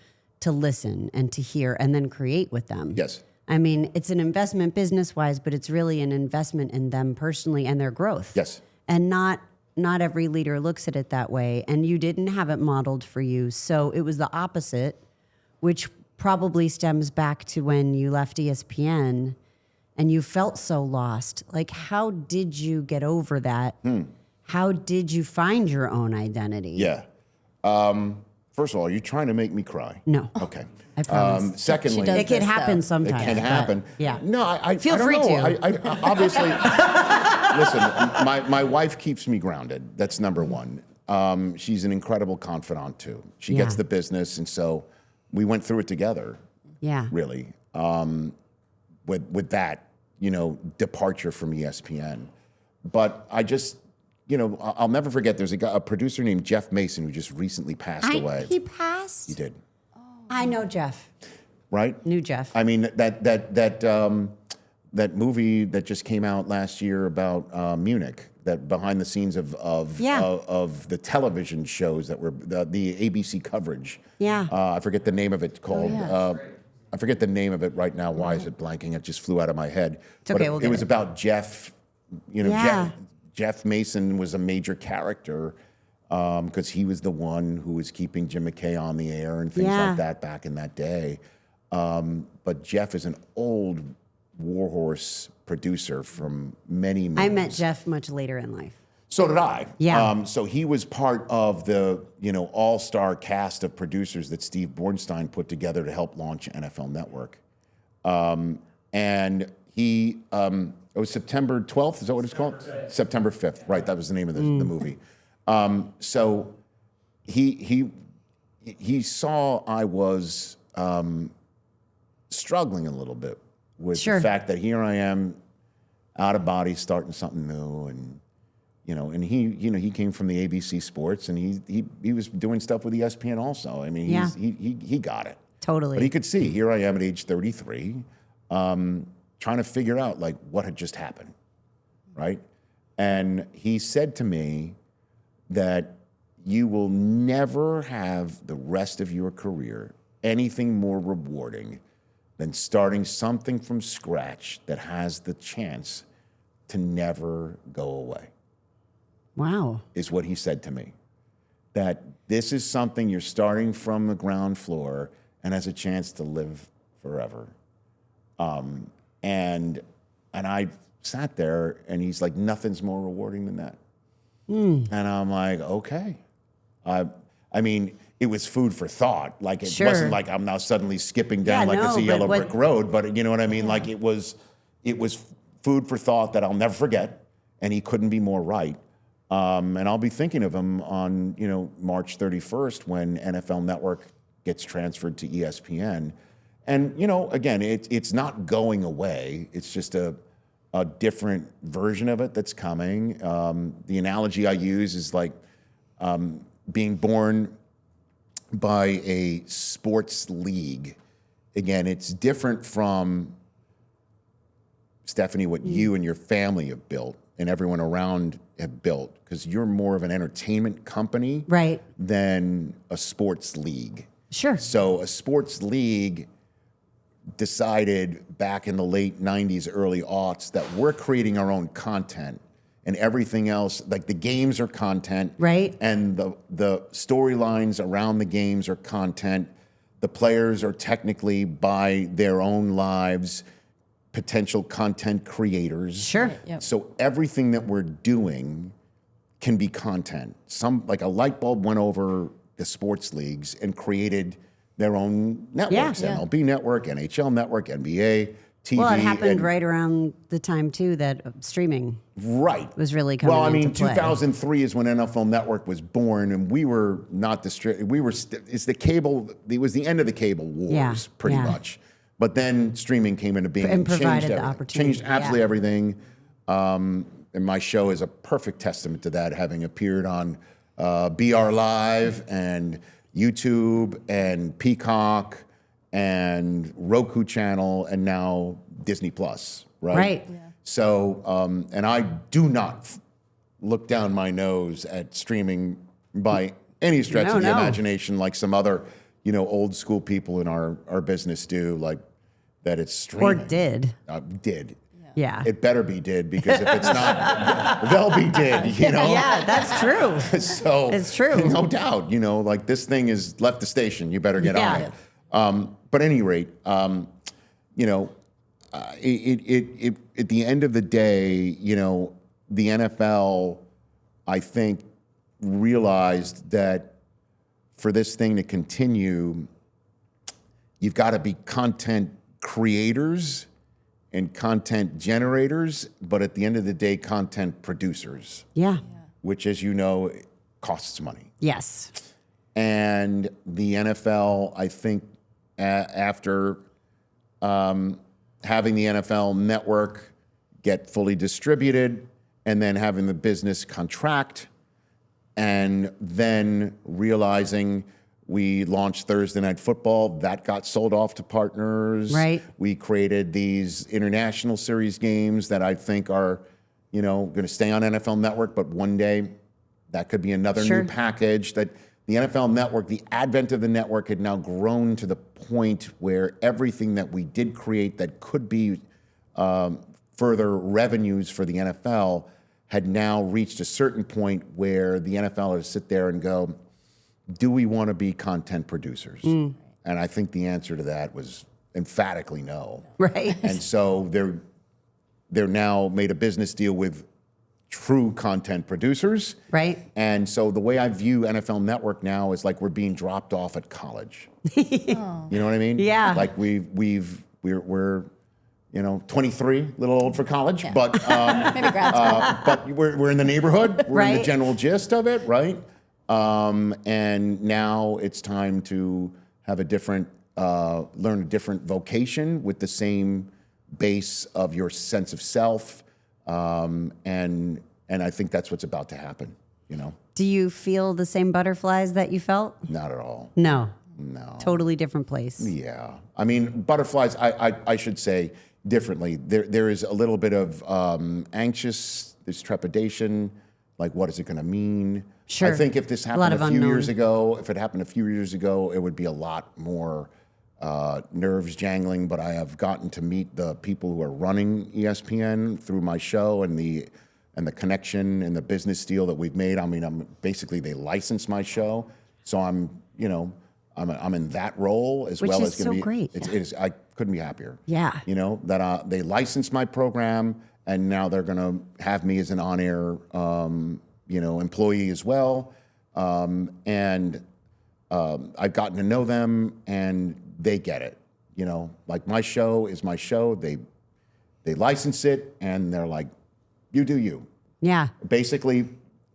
to listen and to hear and then create with them. Yes. I mean, it's an investment business wise, but it's really an investment in them personally and their growth. Yes. And not every leader looks at it that way. And you didn't have it modeled for you. So it was the opposite, which probably stems back to when you left ESPN and you felt so lost. Like, how did you get over that? How did you find your own identity? Yeah. First of all, are you trying to make me cry? No. Okay. I promise. Secondly, She does It can this, happen though. sometimes. it can but happen. Yeah. No, I Feel I don't free know. to. I obviously, listen, my wife keeps me grounded. That's number one. She's an incredible confidant too. She gets Yeah. the business. And so we went through it together, Yeah. really, with that, departure from ESPN. But I just, I'll never forget, there's a producer named Jeff Mason who just recently passed away. He passed? He did, I know Jeff. right? Knew Jeff. I mean, that movie that just came out last year about Munich, that behind the scenes of the television shows that were the ABC coverage. Yeah. I forget the name of it called. I forget the name of it right now. Why is it blanking? It just flew out of my head. It's okay, But we'll it get was it. about Jeff. Yeah. Jeff Mason was a major character because he was the one who was keeping Jim McKay on the air and things Yeah. like that back in that day. But Jeff is an old warhorse producer from many movies. I met Jeff much later in life. So did I. Yeah. So he was part of the all-star cast of producers that Steve Bornstein put together to help launch NFL Network. And he it was September 12th. Is that what it's called? September 5th. Right. That was the name of the movie. So he saw I was struggling a little bit with Sure. the fact that here I am out of body starting something new and he came from the ABC Sports and he was doing stuff with ESPN also. I mean, Yeah. he got it. Totally. But he could see, here I am at age 33, trying to figure out like what had just happened, right? And he said to me that you will never have the rest of your career anything more rewarding than starting something from scratch that has the chance to never go away, Wow. is what he said to me. That this is something you're starting from the ground floor and has a chance to live forever. And I sat there and he's like, nothing's more rewarding than that. And I'm like, okay. I mean, it was food for thought. Like it Sure. wasn't like I'm now suddenly skipping down Yeah, like it's no, a but yellow what- brick road, but you know what I mean? Like it was food for thought that I'll never forget. And he couldn't be more right. And I'll be thinking of him on, March 31st when NFL Network gets transferred to ESPN. And, again, it's not going away. It's just a different version of it that's coming. The analogy I use is like being born by a sports league. Again, it's different from, Stephanie, what you and your family have built and everyone around have built, because you're more of an entertainment company Right. than a sports league. Sure. So a sports league decided back in the late 90s, early aughts, that we're creating our own content and everything else, like the games are content. Right. And the storylines around the games are content. The players are technically, by their own lives, potential content creators. Sure. Yep. So everything that we're doing can be content. Some like a light bulb went over the sports leagues and created their own networks, Yeah. MLB Network, NHL Network, NBA, TV. Well, it happened and- right around the time too that streaming Right. was really coming Well, I mean, into play. 2003 is when NFL Network was born, and we were not it's the cable. It was the end of the cable wars, Yeah, pretty yeah. much. But then streaming came into being And changed provided the everything. opportunity, Changed absolutely yeah. everything. And my show is a perfect testament to that, having appeared on BR Live and YouTube and Peacock and Roku channel and now Disney Plus, right? Right. Yeah. So, and I do not look down my nose at streaming by any stretch of the No. imagination, like some other, old school people in our business do, like that it's Or streaming. did. Did. Yeah. It better be did, because if it's not, they'll be did, Yeah, that's true. So It's true. no doubt. Like this thing has left the station. You better get Yeah. on it. But at any rate, at the end of the day, the NFL, I think, realized that for this thing to continue, you've got to be content creators and content generators, but at the end of the day, content producers, Yeah. which, as you know, costs money. Yes. And the NFL, I think, after having the NFL Network get fully distributed and then having the business contract and then realizing we launched Thursday Night Football, that got sold off to partners. Right. We created these international series games that I think are, going to stay on NFL Network, but one day that could be another Sure. new package. That the NFL Network, the advent of the network had now grown to the point where everything that we did create that could be further revenues for the NFL had now reached a certain point where the NFL had to sit there and go, do we want to be content producers? And I think the answer to that was emphatically no. Right. And so they're now made a business deal with true content producers. Right. And so the way I view NFL Network now is like we're being dropped off at college. You know what I mean? Yeah. Like we're 23, a little old for college, but Maybe grad school. but we're in the neighborhood. We're in the Right. general gist of it, right? And now it's time to have a different, learn a different vocation with the same base of your sense of self. And I think that's what's about to happen, Do you feel the same butterflies that you felt? Not at all. No. No. Totally different place. Yeah. I mean, butterflies, I should say differently. There is a little bit of anxious, there's trepidation, like what is it going to mean? Sure. I think if this A lot happened of a few unknown. years ago, if it happened a few years ago, it would be a lot more nerves jangling, but I have gotten to meet the people who are running ESPN through my show and the connection and the business deal that we've made. I mean, they license my show, so I'm in that role as Which well is as going to so be. great. It is. I couldn't be happier. Yeah. That they licensed my program, and now they're going to have me as an on-air, employee as well. And I've gotten to know them, and they get it. Like my show is my show. They license it, and they're like, "You do you." Yeah. Basically,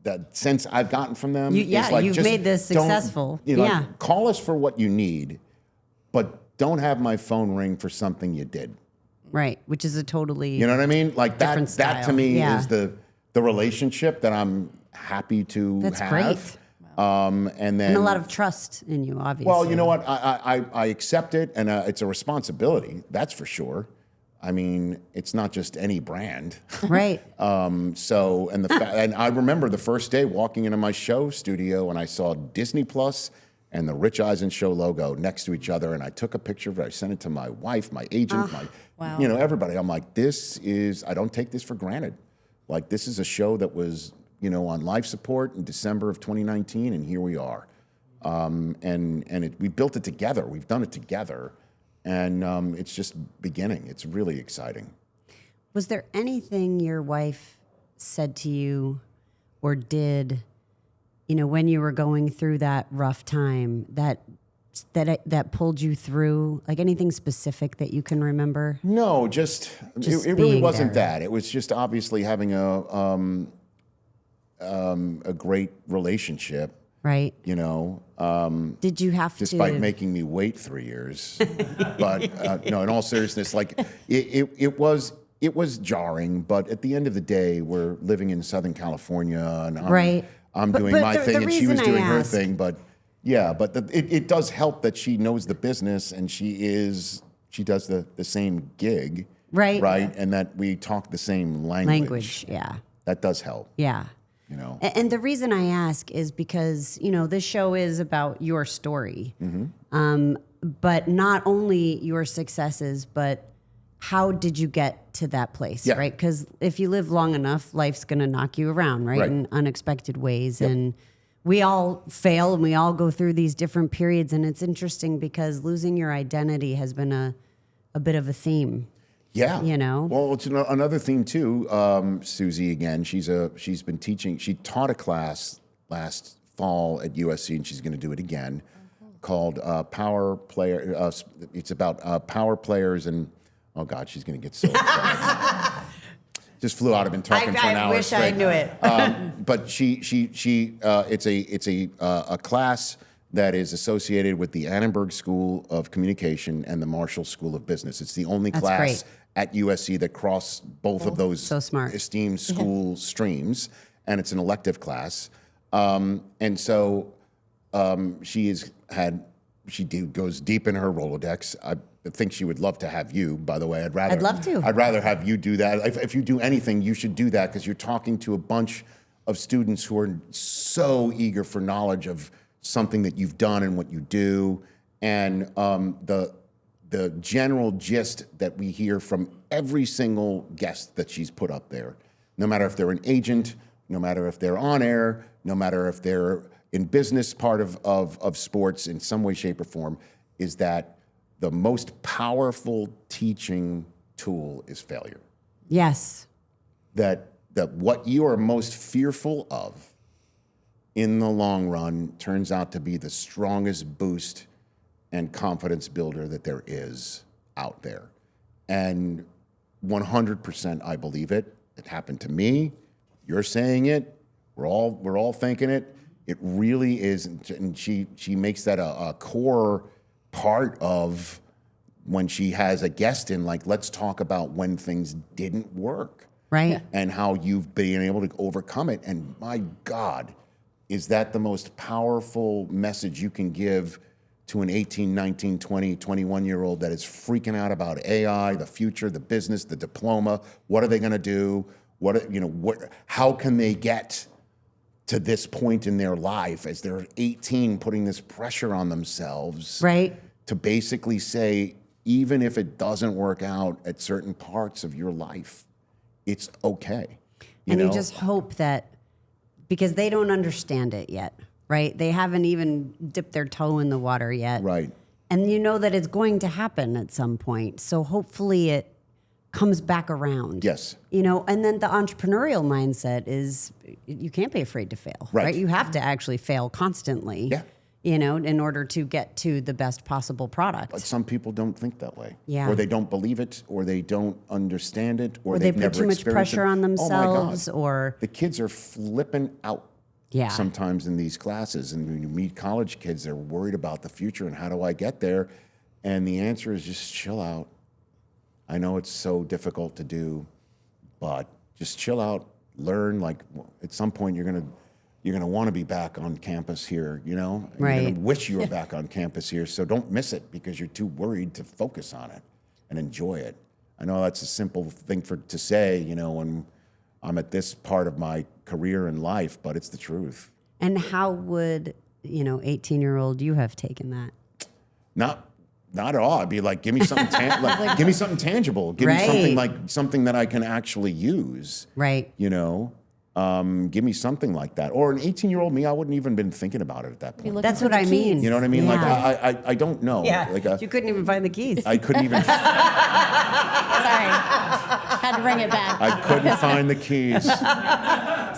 the sense I've gotten from them Yeah, is like, you've just made this don't- successful. like, Yeah. call us for what you need, but don't have my phone ring for something you did. Right. Which is a totally. You know what I mean? Like that. Different That to style. me Yeah. is the relationship that I'm happy to That's have. great. And then And a lot of trust in you, obviously. well, you know what? I accept it, and it's a responsibility. That's for sure. I mean, it's not just any brand. Right. So, and and I remember the first day walking into my show studio and I saw Disney Plus and the Rich Eisen Show logo next to each other, and I took a picture of it. I sent it to my wife, my agent, wow. everybody. I'm like, I don't take this for granted. Like, this is a show that was, on life support in December of 2019, and here we are. We built it together. We've done it together, and it's just beginning. It's really exciting. Was there anything your wife said to you or did, when you were going through that rough time that pulled you through? Like anything specific that you can remember? No, Just it really being wasn't there. that. It was just obviously having a great relationship. Right. Despite Did you have to? making me wait 3 years. But no, in all seriousness, like it was jarring. But at the end of the day, we're living in Southern California, and I'm But- doing but my the thing, and she was reason I doing her ask- thing. But yeah, but it does help that she knows the business and she does the same gig, Right. right, and that we talk the same Language, yeah. That does help. Yeah. And the reason I ask is because, this show is about your story. But not only your successes, but how did you get to that place, Yeah. right? Because if you live long enough, life's going to knock you around, right? Right. In unexpected ways. And we all fail and we all go through these different periods. And it's interesting because losing your identity has been a bit of a theme. Yeah. Well, it's another theme too. Susie, again, she's been teaching. She taught a class last fall at USC, and she's going to do it again, called Power Player. It's about power players, and oh God, she's going to get so excited. Just flew out. I've been talking for an hour. wish I straight. knew it. But it's a class that is associated with the Annenberg School of Communication and the Marshall School of Business. It's the only That's class great. at USC that cross both of those So smart. esteemed school streams, and it's an elective class. And so she goes deep in her Rolodex. I think she would love to have you, by the way. I'd love to. I'd rather have you do that. If you do anything, you should do that because you're talking to a bunch of students who are so eager for knowledge of something that you've done and what you do. And the general gist that we hear from every single guest that she's put up there, no matter if they're an agent, no matter if they're on air, no matter if they're in business part of sports in some way, shape, or form, is that the most powerful teaching tool is failure. Yes. That what you are most fearful of in the long run turns out to be the strongest boost and confidence builder that there is out there. And 100% I believe it. It happened to me. You're saying it. We're all thinking it. It really is. And she makes that a core part of when she has a guest in, like, let's talk about when things didn't work. Right. And how you've been able to overcome it. And my God, is that the most powerful message you can give to an 18, 19, 20, 21-year-old that is freaking out about AI, the future, the business, the diploma? What are they going to do? How can they get to this point in their life as they're 18, putting this pressure on themselves, Right. to basically say, even if it doesn't work out at certain parts of your life, it's okay. You just hope that, because they don't understand it yet, right? They haven't even dipped their toe in the water yet. Right. And you know that it's going to happen at some point. So hopefully it comes back around. Yes. And then the entrepreneurial mindset is you can't be afraid to fail, Right. right? You have to actually fail constantly. Yeah. In order to get to the best possible product. But some people don't think that way. Yeah. Or they don't believe it, or they don't understand it, or Or they they've put never too much experienced pressure it. on Oh my themselves, God. or The kids are flipping out Yeah. sometimes in these classes. And when you meet college kids, they're worried about the future and how do I get there? And the answer is just chill out. I know it's so difficult to do, but just chill out, learn. Like, at some point, you're gonna want to be back on campus here, You're Right. gonna wish you were back on campus here, so don't miss it because you're too worried to focus on it and enjoy it. I know that's a simple thing to say, when I'm at this part of my career and life, but it's the truth. and how would 18-year-old you have taken that? Not at all. I'd be like, give me something, give me something tangible. Give me something that I can actually use. Right. Give me something like that. Or an 18-year-old me, I wouldn't even been thinking about it at that point. That's what I mean. You know what I mean? Like, Yeah. I don't know. You couldn't even find the keys. I couldn't even. Sorry. Had to bring it back. I couldn't find the keys.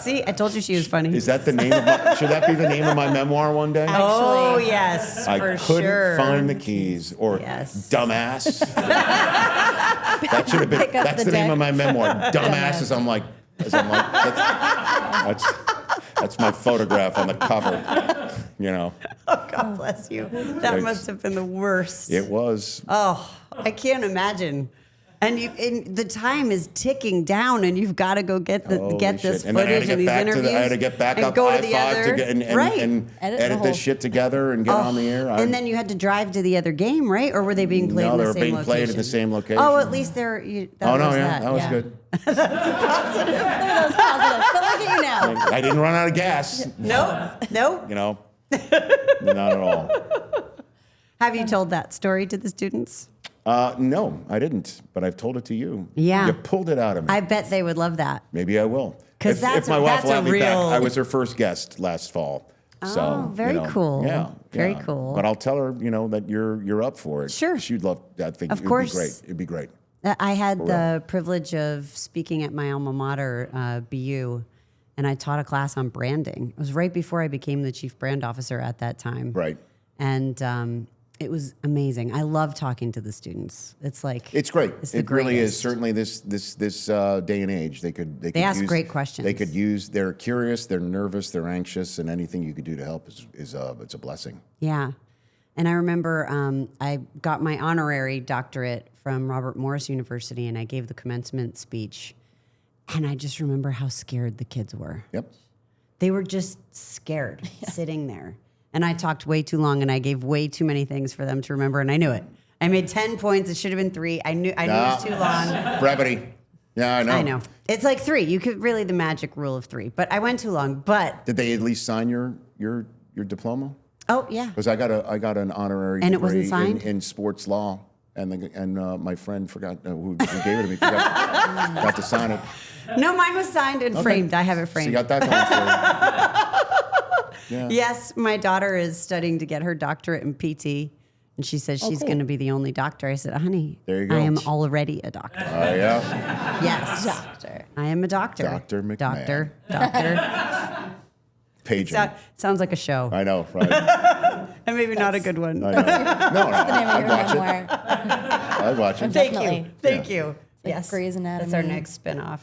See, I told you she was funny. Is that the name of my, should that be the name of my memoir one day? Oh, yes, I for couldn't sure. find the keys, or Yes. dumbass. That should have been. Pick up That's the the name deck. of my memoir. Dumbass. As I'm like, that's my photograph on the cover. You know, God bless you. That must have been the worst. it was. Oh, I can't imagine. And the time is ticking down, and you've got to go get Holy this shit. And then I had to footage get and these back to interviews. I had to get back and up go to the I-5 other. to get and right. Edit the edit whole- this shit together and get on the air. And then you had to drive to the other game, right? Or were they being played No, in they the were same being location? played at the same location. Oh, at least that Oh no, was yeah, that was yeah. good. Look at those positives. But look at you now. I didn't run out of gas. No. You know, not at all. Have you told that story to the students? No, I didn't, but I've told it to you. Yeah. You pulled it out of me. I bet they would love that. Maybe I will. 'Cause If that's my a- wife that's will a have me back. real- I was her first guest last fall. So, very cool. Yeah. Very yeah. cool. But I'll tell her, that you're up for it. Sure. She'd love that thing. Of It'd course. be great. It'd be great. I had the privilege of speaking at my alma mater, BU, and I taught a class on branding. It was right before I became the chief brand officer at that time. Right. And it was amazing. I love talking to the students. It's like It's great. It's the It really is. greatest. Certainly, this day and age, they could ask use, great questions. They could use. They're curious. They're nervous. They're anxious, and anything you could do to help is it's a blessing. Yeah. And I remember I got my honorary doctorate from Robert Morris University, and I gave the commencement speech. And I just remember how scared the kids were. Yep. They were just scared sitting there. And I talked way too long, and I gave way too many things for them to remember, and I knew it. I made 10 points. It should have been 3. I knew it was too long. Brevity. Yeah, I know. I know. It's like 3. You could really the magic rule of 3. But I went too long. But Did they at least sign your diploma? oh yeah. Because I got an honorary And it degree wasn't signed? in sports law, and my friend forgot who gave it to me. Got to sign it. No, mine was signed and framed. I have it So framed. you got that going for you. Yeah. Yes, my daughter is studying to get her doctorate in PT, and she says she's going to be the only doctor. I said, honey, There you go. I am already a doctor. Oh yeah. Yes, Doctor. I am a doctor. Dr. McMahon. Doctor. Paging. Sounds like a show, I know, right? and maybe not a good one. I know. No, The name of I'd your watch it. memoir. I'd watch it. Thank Definitely. you. Thank you. Yes. Grey's That's our Anatomy. next spinoff.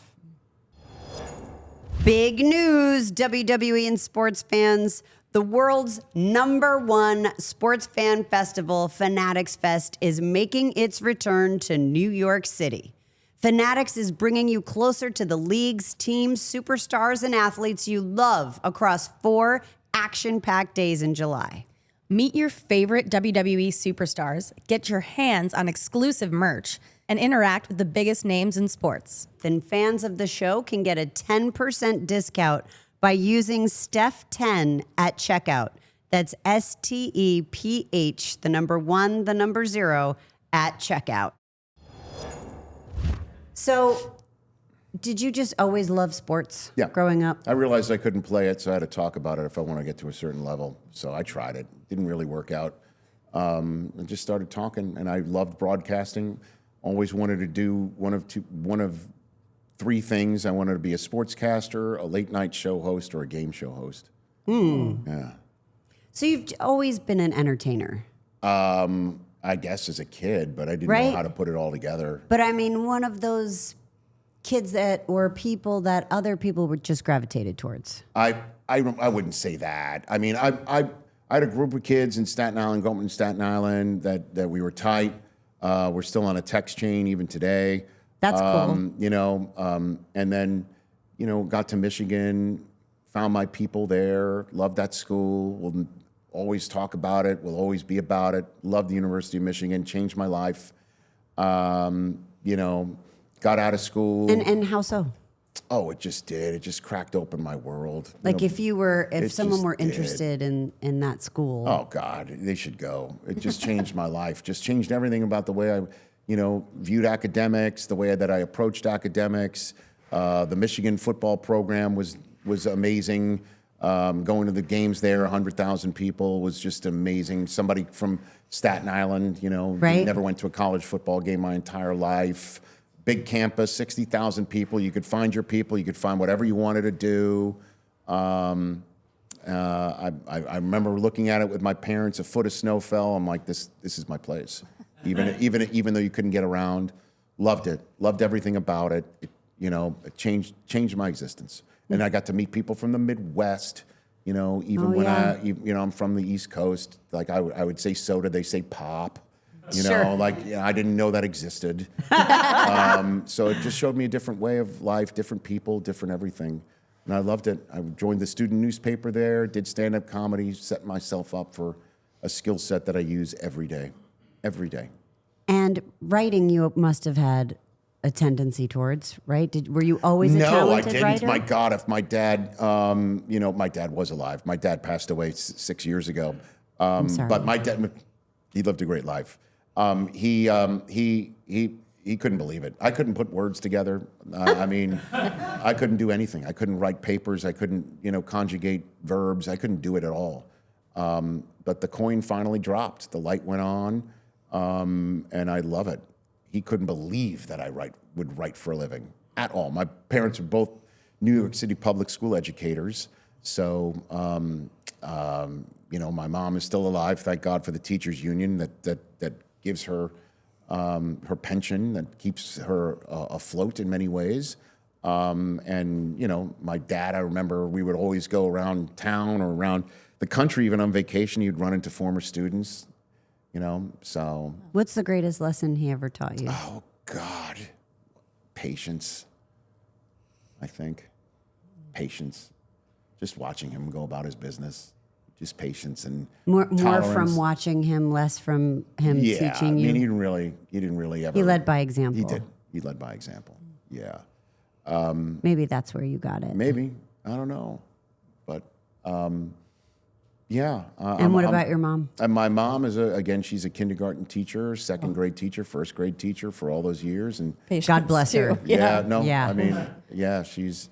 Big news, WWE and sports fans. The world's #1 sports fan festival, Fanatics Fest, is making its return to New York City. Fanatics is bringing you closer to the leagues, teams, superstars, and athletes you love across 4 action-packed days in July. Meet your favorite WWE superstars, get your hands on exclusive merch, and interact with the biggest names in sports. Then fans of the show can get a 10% discount by using Steph10 at checkout. That's STEPH, the number 1, the number 0 at checkout. So, did you just always love sports Yeah. growing up? I realized I couldn't play it, so I had to talk about it if I want to get to a certain level. So I tried it. Didn't really work out. I just started talking, and I loved broadcasting. Always wanted to do one of 3 things. I wanted to be a sportscaster, a late night show host, or a game show host. Yeah. So, you've always been an entertainer. I guess as a kid, but I didn't Right. know how to put it all together. But I mean, one of those kids or people that other people were just gravitated towards. I wouldn't say that. I mean, I had a group of kids in Staten Island, growing up in Staten Island, that we were tight. We're still on a text chain even today. That's cool. And then, got to Michigan, found my people there, loved that school, will always talk about it, will always be about it, loved the University of Michigan, changed my life. Got out of school. And how so? Oh, it just did. It just cracked open my world. Like if it someone just were did. interested in that school. Oh God, they should go. It just changed my life. Just changed everything about the way I, viewed academics, the way that I approached academics. The Michigan football program was amazing. Going to the games there, 100,000 people was just amazing. Somebody from Staten Island, Right. never went to a college football game my entire life. big campus, 60,000 people. You could find your people. You could find whatever you wanted to do. I remember looking at it with my parents. A foot of snow fell. I'm like, this is my place. Even though you couldn't get around, loved it. Loved everything about it. It changed my existence. And I got to meet people from the Midwest. Even I'm from the East Coast. Like I would say soda, they say pop. I didn't know that existed. So it just showed me a different way of life, different people, different everything. And I loved it. I joined the student newspaper there, did stand-up comedy, set myself up for a skill set that I use every day. Every day. And writing, you must have had a tendency towards, right? Were you always a talented writer? No, I didn't. Writer? My God, if my dad, my dad was alive. My dad passed away 6 years ago. I'm sorry. But my dad, he lived a great life. He couldn't believe it. I couldn't put words together. I couldn't do anything. I couldn't write papers. I couldn't, conjugate verbs. I couldn't do it at all. But the coin finally dropped. The light went on, and I love it. He couldn't believe that I would write for a living at all. My parents were both New York City public school educators. So, my mom is still alive. Thank God for the teachers union that gives her her pension, that keeps her afloat in many ways. My dad, I remember we would always go around town or around the country, even on vacation. He'd run into former students, so. What's the greatest lesson he ever taught you? Oh, God. Patience, I think. Patience. Just watching him go about his business. Just patience and More tolerance. from watching him, less from him teaching you? He didn't really ever. He led by example. He did. He led by example. Yeah. Maybe that's where you got it. Maybe. I don't know. But, yeah. And what about your mom? And my mom is she's a kindergarten teacher, second grade teacher, first grade teacher for all those years. And Patience, God bless her. too. Yeah. She's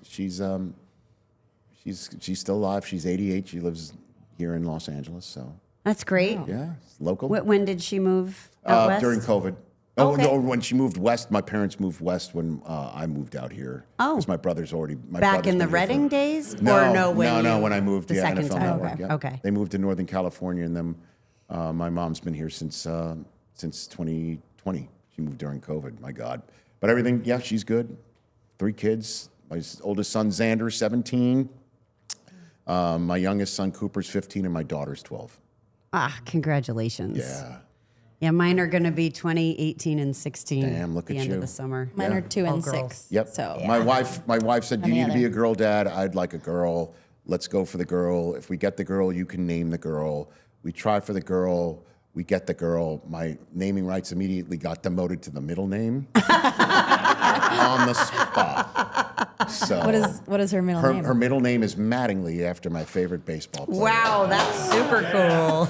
still alive. She's 88. She lives here in Los Angeles. So That's great. yeah, it's local. When did she move out west? During COVID. Okay. No, when she moved west, my parents moved west when I moved out here. Oh. Because my brother's already Back in the Reading days? No, Or no, when when I moved the second NFL time. Network. Okay. Yeah. Okay. They moved to Northern California, and then my mom's been here since 2020. She moved during COVID. My God, but everything. Yeah, she's good. 3 kids. My oldest son Xander, 17. My youngest son Cooper's 15, and my daughter's 12. Congratulations. Yeah. Yeah, mine are going to be 20, 18, and 16. Damn, look at the at end you. of the summer. Mine are 2 and All 6. girls. Yep. So My wife said, "You Any need to be other? a girl dad. I'd like a girl. Let's go for the girl. If we get the girl, you can name the girl. We try for the girl. We get the girl." My naming rights immediately got demoted to the middle name on the spot. So what is her middle name? her middle name is Mattingly, after my favorite baseball player. Wow, that's super cool.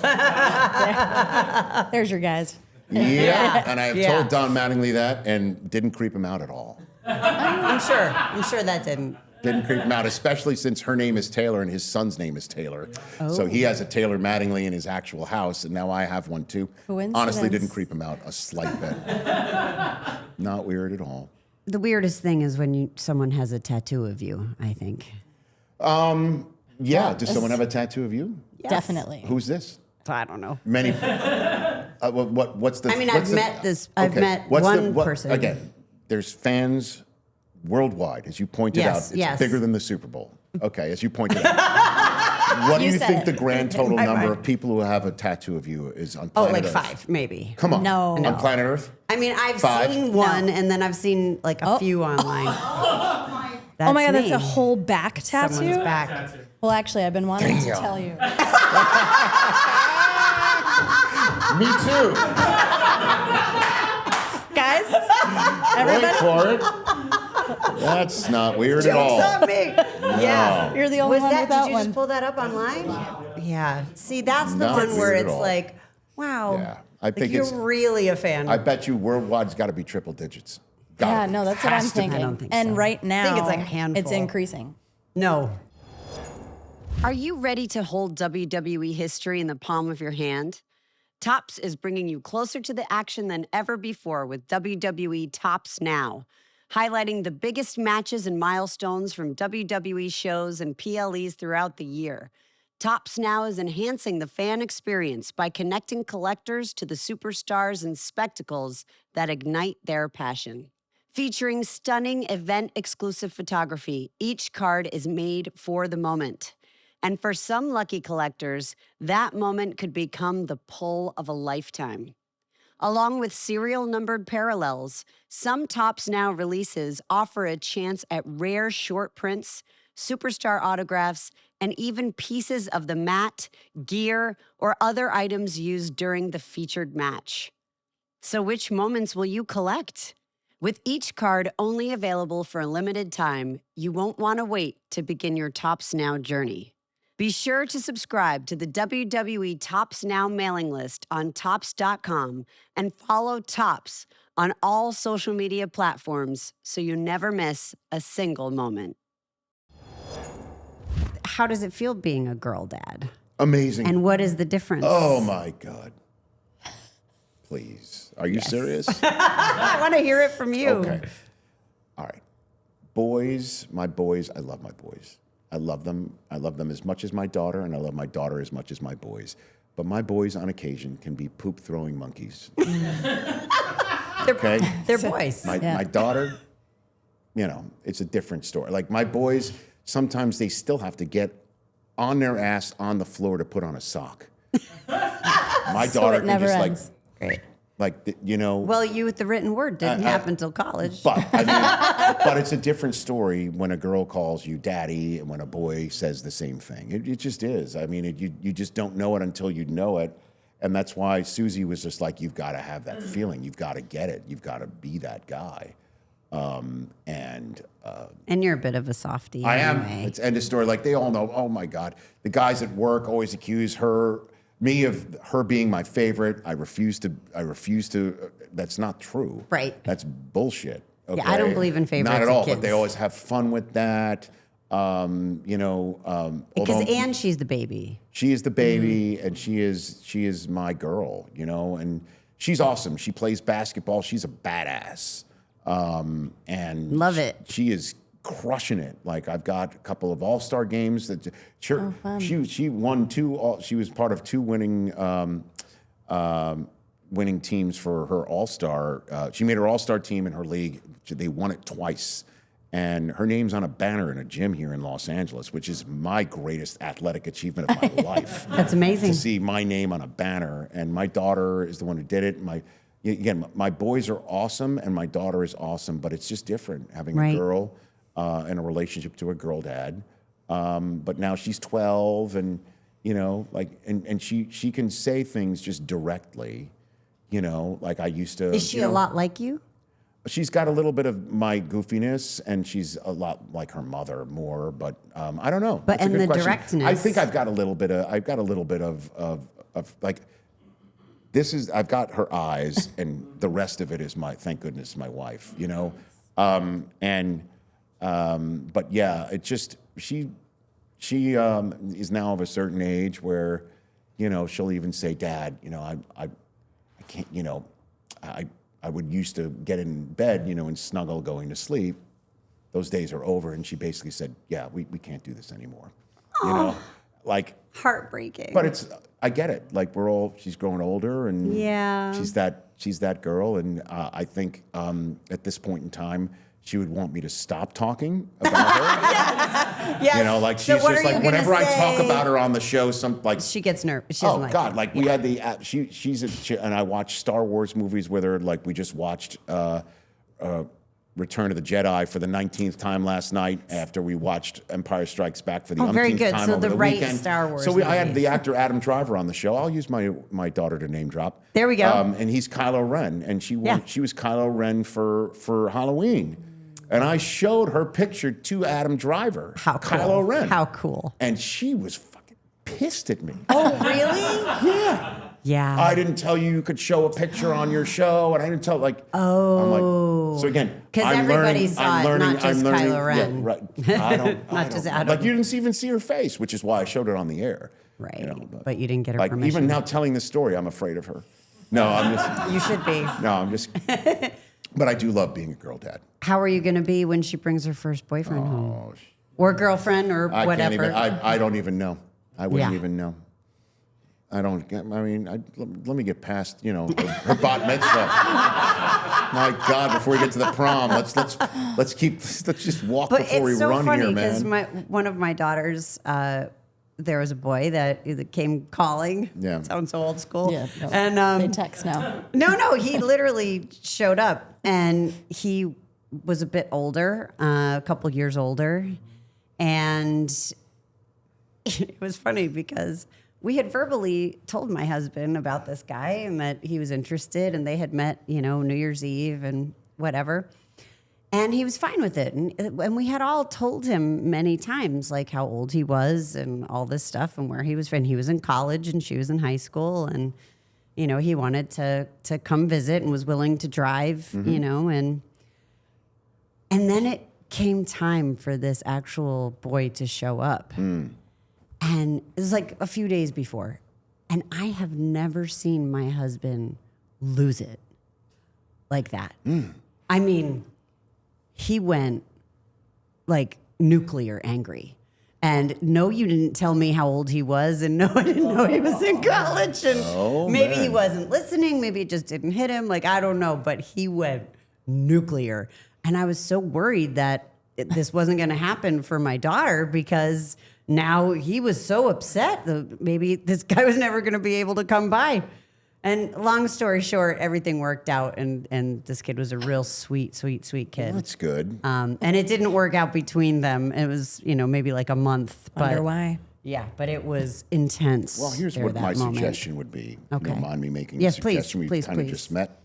There's your guys. Yeah, and I've Yeah. told Don Mattingly that, and didn't creep him out at all. I'm sure that didn't. Didn't creep him out, especially since her name is Taylor and his son's name is Taylor. So he has a Taylor Mattingly in his actual house, and now I have one too. Coincidence. Honestly, didn't creep him out a slight bit. Not weird at all. The weirdest thing is when someone has a tattoo of you, I think. Yeah, does someone have a tattoo of you? Definitely. Who's this? I don't know. Many. What's the? I mean, what's I've met this. I've met one person. Again, there's fans worldwide, as you pointed Yes, out. It's yes. bigger than the Super Bowl. Okay, as you pointed out. What do You you said think it. the grand total Right, number right. of people who have a tattoo of you is on Oh, planet like Earth? 5, maybe. Come on. No. On planet Earth? I mean, I've 5? seen one, and then I've seen like a few online. Oh my God, that's me. a whole back tattoo? Someone's back. Well, actually, I've been wanting to tell you. Me too. Guys, Wait everybody, for it. That's not weird at all. Joke's on me. Yeah. you're the only Was one that? with Did that you one. just pull that up online? Yeah. See, that's the Not one where weird at it's all. like, wow. Yeah, I Like, think you're it's. really a fan. I bet you worldwide's got to be triple digits. Gotta Yeah, be. no, that's what I'm Has to be. thinking. I don't think and so. right now, I think it's like a handful. It's increasing. No. Are you ready to hold WWE history in the palm of your hand? Topps is bringing you closer to the action than ever before with WWE Topps Now, highlighting the biggest matches and milestones from WWE shows and PLEs throughout the year. Topps Now is enhancing the fan experience by connecting collectors to the superstars and spectacles that ignite their passion. Featuring stunning event-exclusive photography, each card is made for the moment. And for some lucky collectors, that moment could become the pull of a lifetime. Along with serial numbered parallels, some Topps Now releases offer a chance at rare short prints, superstar autographs, and even pieces of the mat, gear, or other items used during the featured match. So which moments will you collect? With each card only available for a limited time, you won't want to wait to begin your Topps Now journey. Be sure to subscribe to the WWE Topps Now mailing list on Topps.com and follow Topps on all social media platforms so you never miss a single moment. How does it feel being a girl dad? Amazing. And what is the difference? Oh my God. Please. Are you serious? I want to hear it from you. Okay. All right. Boys, my boys, I love my boys. I love them. I love them as much as my daughter, and I love my daughter as much as my boys. But my boys, on occasion, can be poop-throwing monkeys. Okay? They're boys. My daughter, you know, it's a different story. Like my boys, sometimes they still have to get on their ass on the floor to put on a sock. My daughter can never just ends. you know. Well, you with the written word didn't happen until college. But I mean, but it's a different story when a girl calls you daddy and when a boy says the same thing. It just is. I mean, you just don't know it until you know it. And that's why Susie was just like, you've got to have that feeling. You've got to get it. You've got to be that guy. And you're a bit of a softie. I am. Anyway. It's end of story. Like they all know, oh my God. The guys at work always accuse me of her being my favorite. I refuse to, that's not true. Right. That's bullshit. Okay? Yeah, I don't believe in favorites Not at of all, kids. but they always have fun with that. You know, Because although she's the baby. she is the baby and she is my girl, you know, and she's awesome. She plays basketball. She's a badass. And Love it. She is crushing it. Like I've got a couple of all-star games that she won two. She was part of two winning teams for her all-star. She made her all-star team in her league. They won it twice. And her name's on a banner in a gym here in Los Angeles, which is my greatest athletic achievement of my life. That's amazing. To see my name on a banner. And my daughter is the one who did it. My boys are awesome and my daughter is awesome, but it's just different having Right. a girl in a relationship to a girl dad. But now she's 12 and, you know, like, and she can say things just directly, you know, like I used to. Is she a lot like you? She's got a little bit of my goofiness, and she's a lot like her mother more. But I don't know. But That's a and good the question. directness. I think I've got a little bit of like this is. I've got her eyes, and the rest of it is thank goodness, my wife. You know, but yeah, it just she is now of a certain age where, you know, she'll even say, "Dad, you know, I can't, you know, I would used to get in bed, you know, and snuggle going to sleep. Those days are over." And she basically said, "Yeah, we can't do this anymore." You know, like Heartbreaking. but I get it. Like she's growing older and Yeah. she's that girl. And I think at this point in time, she would want me to stop talking about her. yes. You know, like So she's what just are you like, gonna whenever I talk say? about her on the show, She gets nervous. She oh doesn't like God! it. Like we had and I watched Star Wars movies with her. Like we just watched Return of the Jedi for the 19th time last night after we watched Empire Strikes Back for the very umpteenth good. time So over the the right weekend. Star Wars So I had movies. the actor Adam Driver on the show. I'll use my daughter to name drop. There we go. And he's Kylo Ren, and she Yeah. was Kylo Ren for Halloween, and I showed her picture to Adam Driver. How cool. Kylo Ren. How cool. And she was fucking pissed at me. Oh, really? Yeah. Yeah. I didn't tell you could show a picture on your show, and I didn't tell I'm like, so again, 'Cause I'm everybody learning, saw I'm it, learning, not just I'm learning, Kylo Ren. Yeah, right. I don't, Not just Adam. Like you didn't even see her face, which is why I showed it on the air. Right. You know, but you didn't get her like permission. even now telling this story, I'm afraid of her. No, I'm just You should be. no, I'm just. But I do love being a girl dad. How are you going to be when she brings her first boyfriend home? Or girlfriend or I whatever? can't even. I don't even know. I wouldn't Yeah. even know. I don't get. I mean, let me get past her bat mitzvah. My God, before we get to the prom, let's just walk But before we it's so run funny here, because man. one of my daughters, there was a boy that came calling. Yeah. Sounds so old school. Yeah, no. And They text now. no, he literally showed up, and he was a bit older, a couple years older, and it was funny because we had verbally told my husband about this guy and that he was interested, and they had met, New Year's Eve and whatever. And he was fine with it. And we had all told him many times, like how old he was and all this stuff and where he was from. He was in college and she was in high school. And, he wanted to come visit and was willing to drive, and then it came time for this actual boy to show up. And it was like a few days before. And I have never seen my husband lose it like that. I mean, he went like nuclear angry. And no, you didn't tell me how old he was. And no, I didn't know he was in college. And maybe he wasn't listening. Maybe it just didn't hit him. Like, I don't know. But he went nuclear. And I was so worried that this wasn't going to happen for my daughter because now he was so upset that maybe this guy was never going to be able to come by. And long story short, everything worked out, and this kid was a real sweet kid. That's good. And it didn't work out between them. It was, maybe like a month. Wonder But why. yeah, but it was intense. Well, here's there what that my moment. suggestion would be. Okay. You don't mind me making Yes, a please, suggestion? We've please, kind of please. just met.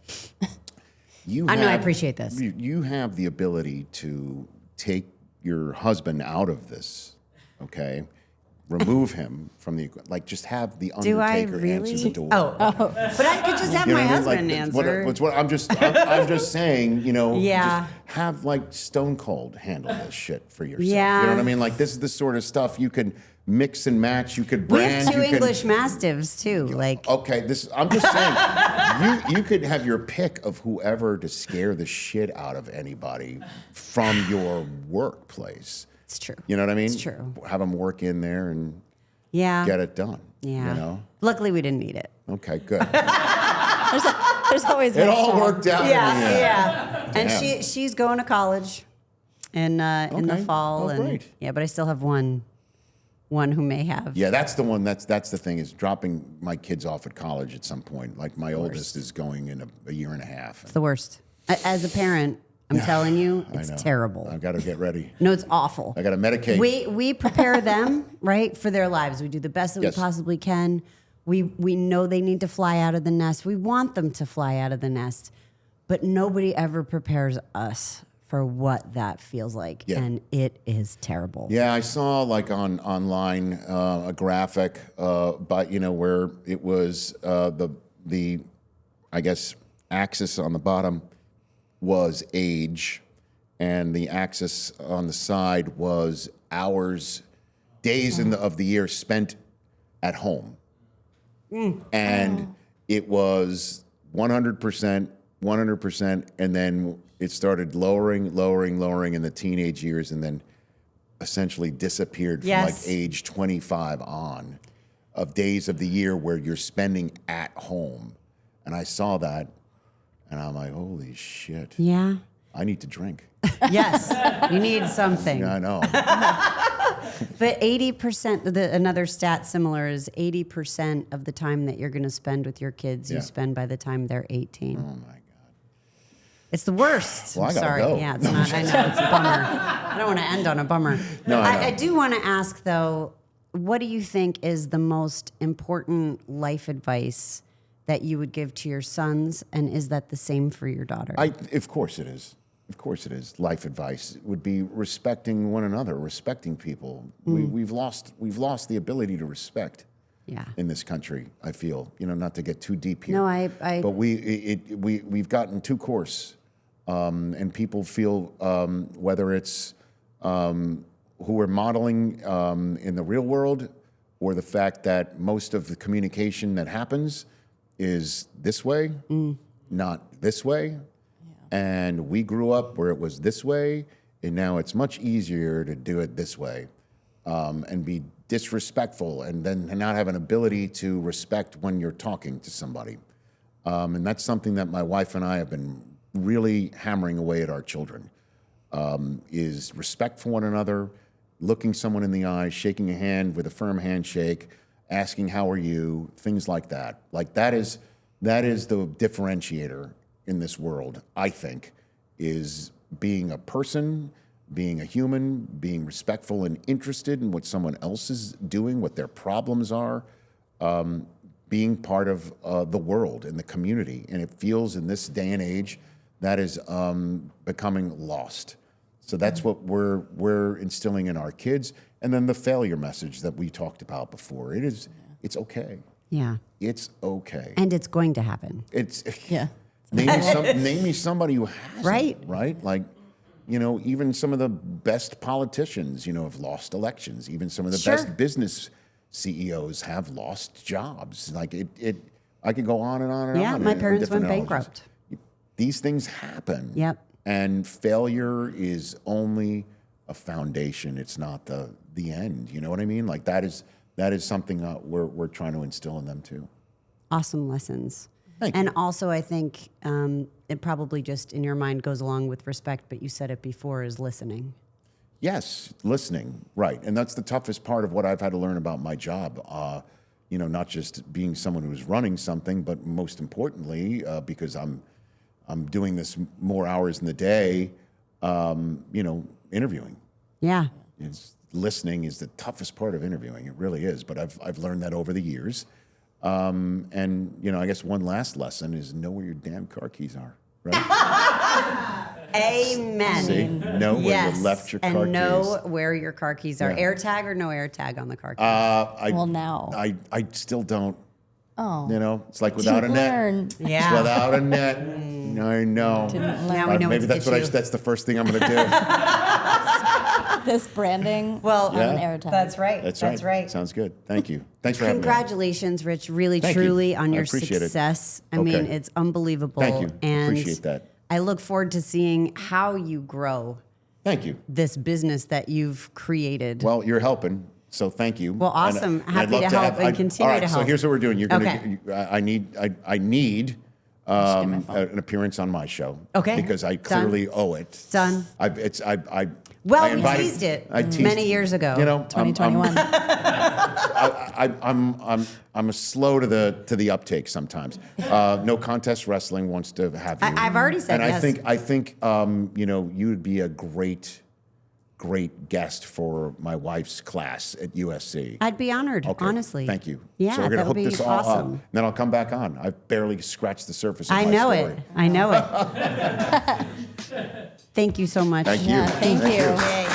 I know, I appreciate this. You have the ability to take your husband out of this, okay? Remove him from the just have the Do I Undertaker really? answer the door. Oh, but I could just have You know my what I mean? husband that's what- answer. that's what I'm just saying, Yeah. just have like Stone Cold handle this shit for yourself. Yeah. You know what I mean? Like this is the sort of stuff you could mix and match, you could We brand. have two you could- English Mastiffs too. Like, Okay, I'm just saying, you could have your pick of whoever to scare the shit out of anybody from your workplace. it's true. You know what I mean? It's true. Have them work in there and Yeah. get it done. Yeah. You know? Luckily, we didn't need it. Okay, good. There's always It next all time. worked out. in the end. yeah. And Damn. she's going to college in the Okay. fall. Oh, and great. yeah, but I still have one who may have. Yeah, that's the one. That's the thing is dropping my kids off at college at some point. Like my oldest is going in a year and a half. It's the worst. As a parent, I'm telling you, it's I know. terrible. I've got to get ready. No, it's awful. I got to medicate. We prepare them, right, for their lives. We do the best that Yes. we possibly can. We know they need to fly out of the nest. We want them to fly out of the nest. But nobody ever prepares us for what that feels like. Yeah. And it is terrible. Yeah, I saw like online a graphic, but where it was the I guess axis on the bottom was age, and the axis on the side was hours, days of the year spent at home, and it was 100%, and then it started lowering in the teenage years, and then essentially disappeared from Yes. like age 25 on of days of the year where you're spending at home. And I saw that and I'm like, holy shit, Yeah. I need to drink. Yes. You need something. Yeah, I know. But 80%, another stat similar is 80% of the time that you're going to spend with your kids, Yeah. you spend by the time they're 18. Oh my God. It's the worst. Well, I I'm gotta sorry. go. Yeah, it's not. I know it's a bummer. I don't want to end on a bummer. No, I know. I do want to ask though, what do you think is the most important life advice that you would give to your sons, and is that the same for your daughter? Of course it is. Of course it is. Life advice would be respecting one another, respecting people. We've lost the ability to respect Yeah. in this country. I feel, not to get too deep here. No, I But we've gotten too coarse, and people feel whether it's who we're modeling in the real world or the fact that most of the communication that happens is this way, not this way. And we grew up where it was this way, and now it's much easier to do it this way, and be disrespectful, and then not have an ability to respect when you're talking to somebody. And that's something that my wife and I have been really hammering away at our children, is respect for one another, looking someone in the eye, shaking a hand with a firm handshake, asking how are you, things like that. Like that is the differentiator in this world, I think, is being a person, being a human, being respectful and interested in what someone else is doing, what their problems are, being part of the world and the community. And it feels in this day and age that is becoming lost. So that's what we're instilling in our kids. And then the failure message that we talked about before. It's okay. Yeah. It's okay. And it's going to happen. It's Yeah. name me somebody who hasn't. Right. Like, even some of the best politicians, have lost elections. Even some of the Sure. best business CEOs have lost jobs. Like I could go on and on and Yeah, on. my in parents different went analogies. bankrupt. These things happen. Yep. And failure is only a foundation. It's not the end. You know what I mean? Like that is something we're trying to instill in them too. Awesome lessons. Thank and you. also, I think it probably just in your mind goes along with respect, but you said it before, is listening. Yes, listening, right. And that's the toughest part of what I've had to learn about my job. Not just being someone who's running something, but most importantly, because I'm doing this more hours in the day, interviewing. Yeah. Listening is the toughest part of interviewing. It really is. But I've learned that over the years. And I guess one last lesson is know where your damn car keys are. Right? Amen. See, know where you left your car keys. And know where your car keys are. Yeah. AirTag or no AirTag on the car keys? Well, now. I still don't. Oh. It's like without a net. Learn. Yeah. It's without a net. I know. Didn't Now learn. we know Maybe what to that's get what you. that's the first thing I'm going to do. This branding Well, on Yeah. AirTag. That's right. That's That's right. right. Sounds good. Thank you. Thanks for having me. Congratulations, Rich. Really, Thank you. truly, on I your appreciate it. success. I Okay. mean, it's unbelievable. Thank you. And Appreciate that. I look forward to seeing how you grow Thank you. this business that you've created. Well, you're helping, so thank you. Well, awesome. I'd Happy love to help and continue all right, to So help. here's what we're doing. You're gonna. Okay. I need an appearance on my show. Okay. Because I Done. clearly owe it. Done. Well, we teased it many years ago. 2021. I'm slow to the uptake sometimes. No Contest Wrestling wants to have you. I've already said and yes. I think you would be a great guest for my wife's class at USC. I'd be honored, Okay, honestly. Thank you. Yeah, so we're gonna that hook would be this all awesome. up. Then I'll come back on. I've barely scratched the surface of I my know story. it. I know it. Thank you so much. Thank you. Yeah, thank you. Yay.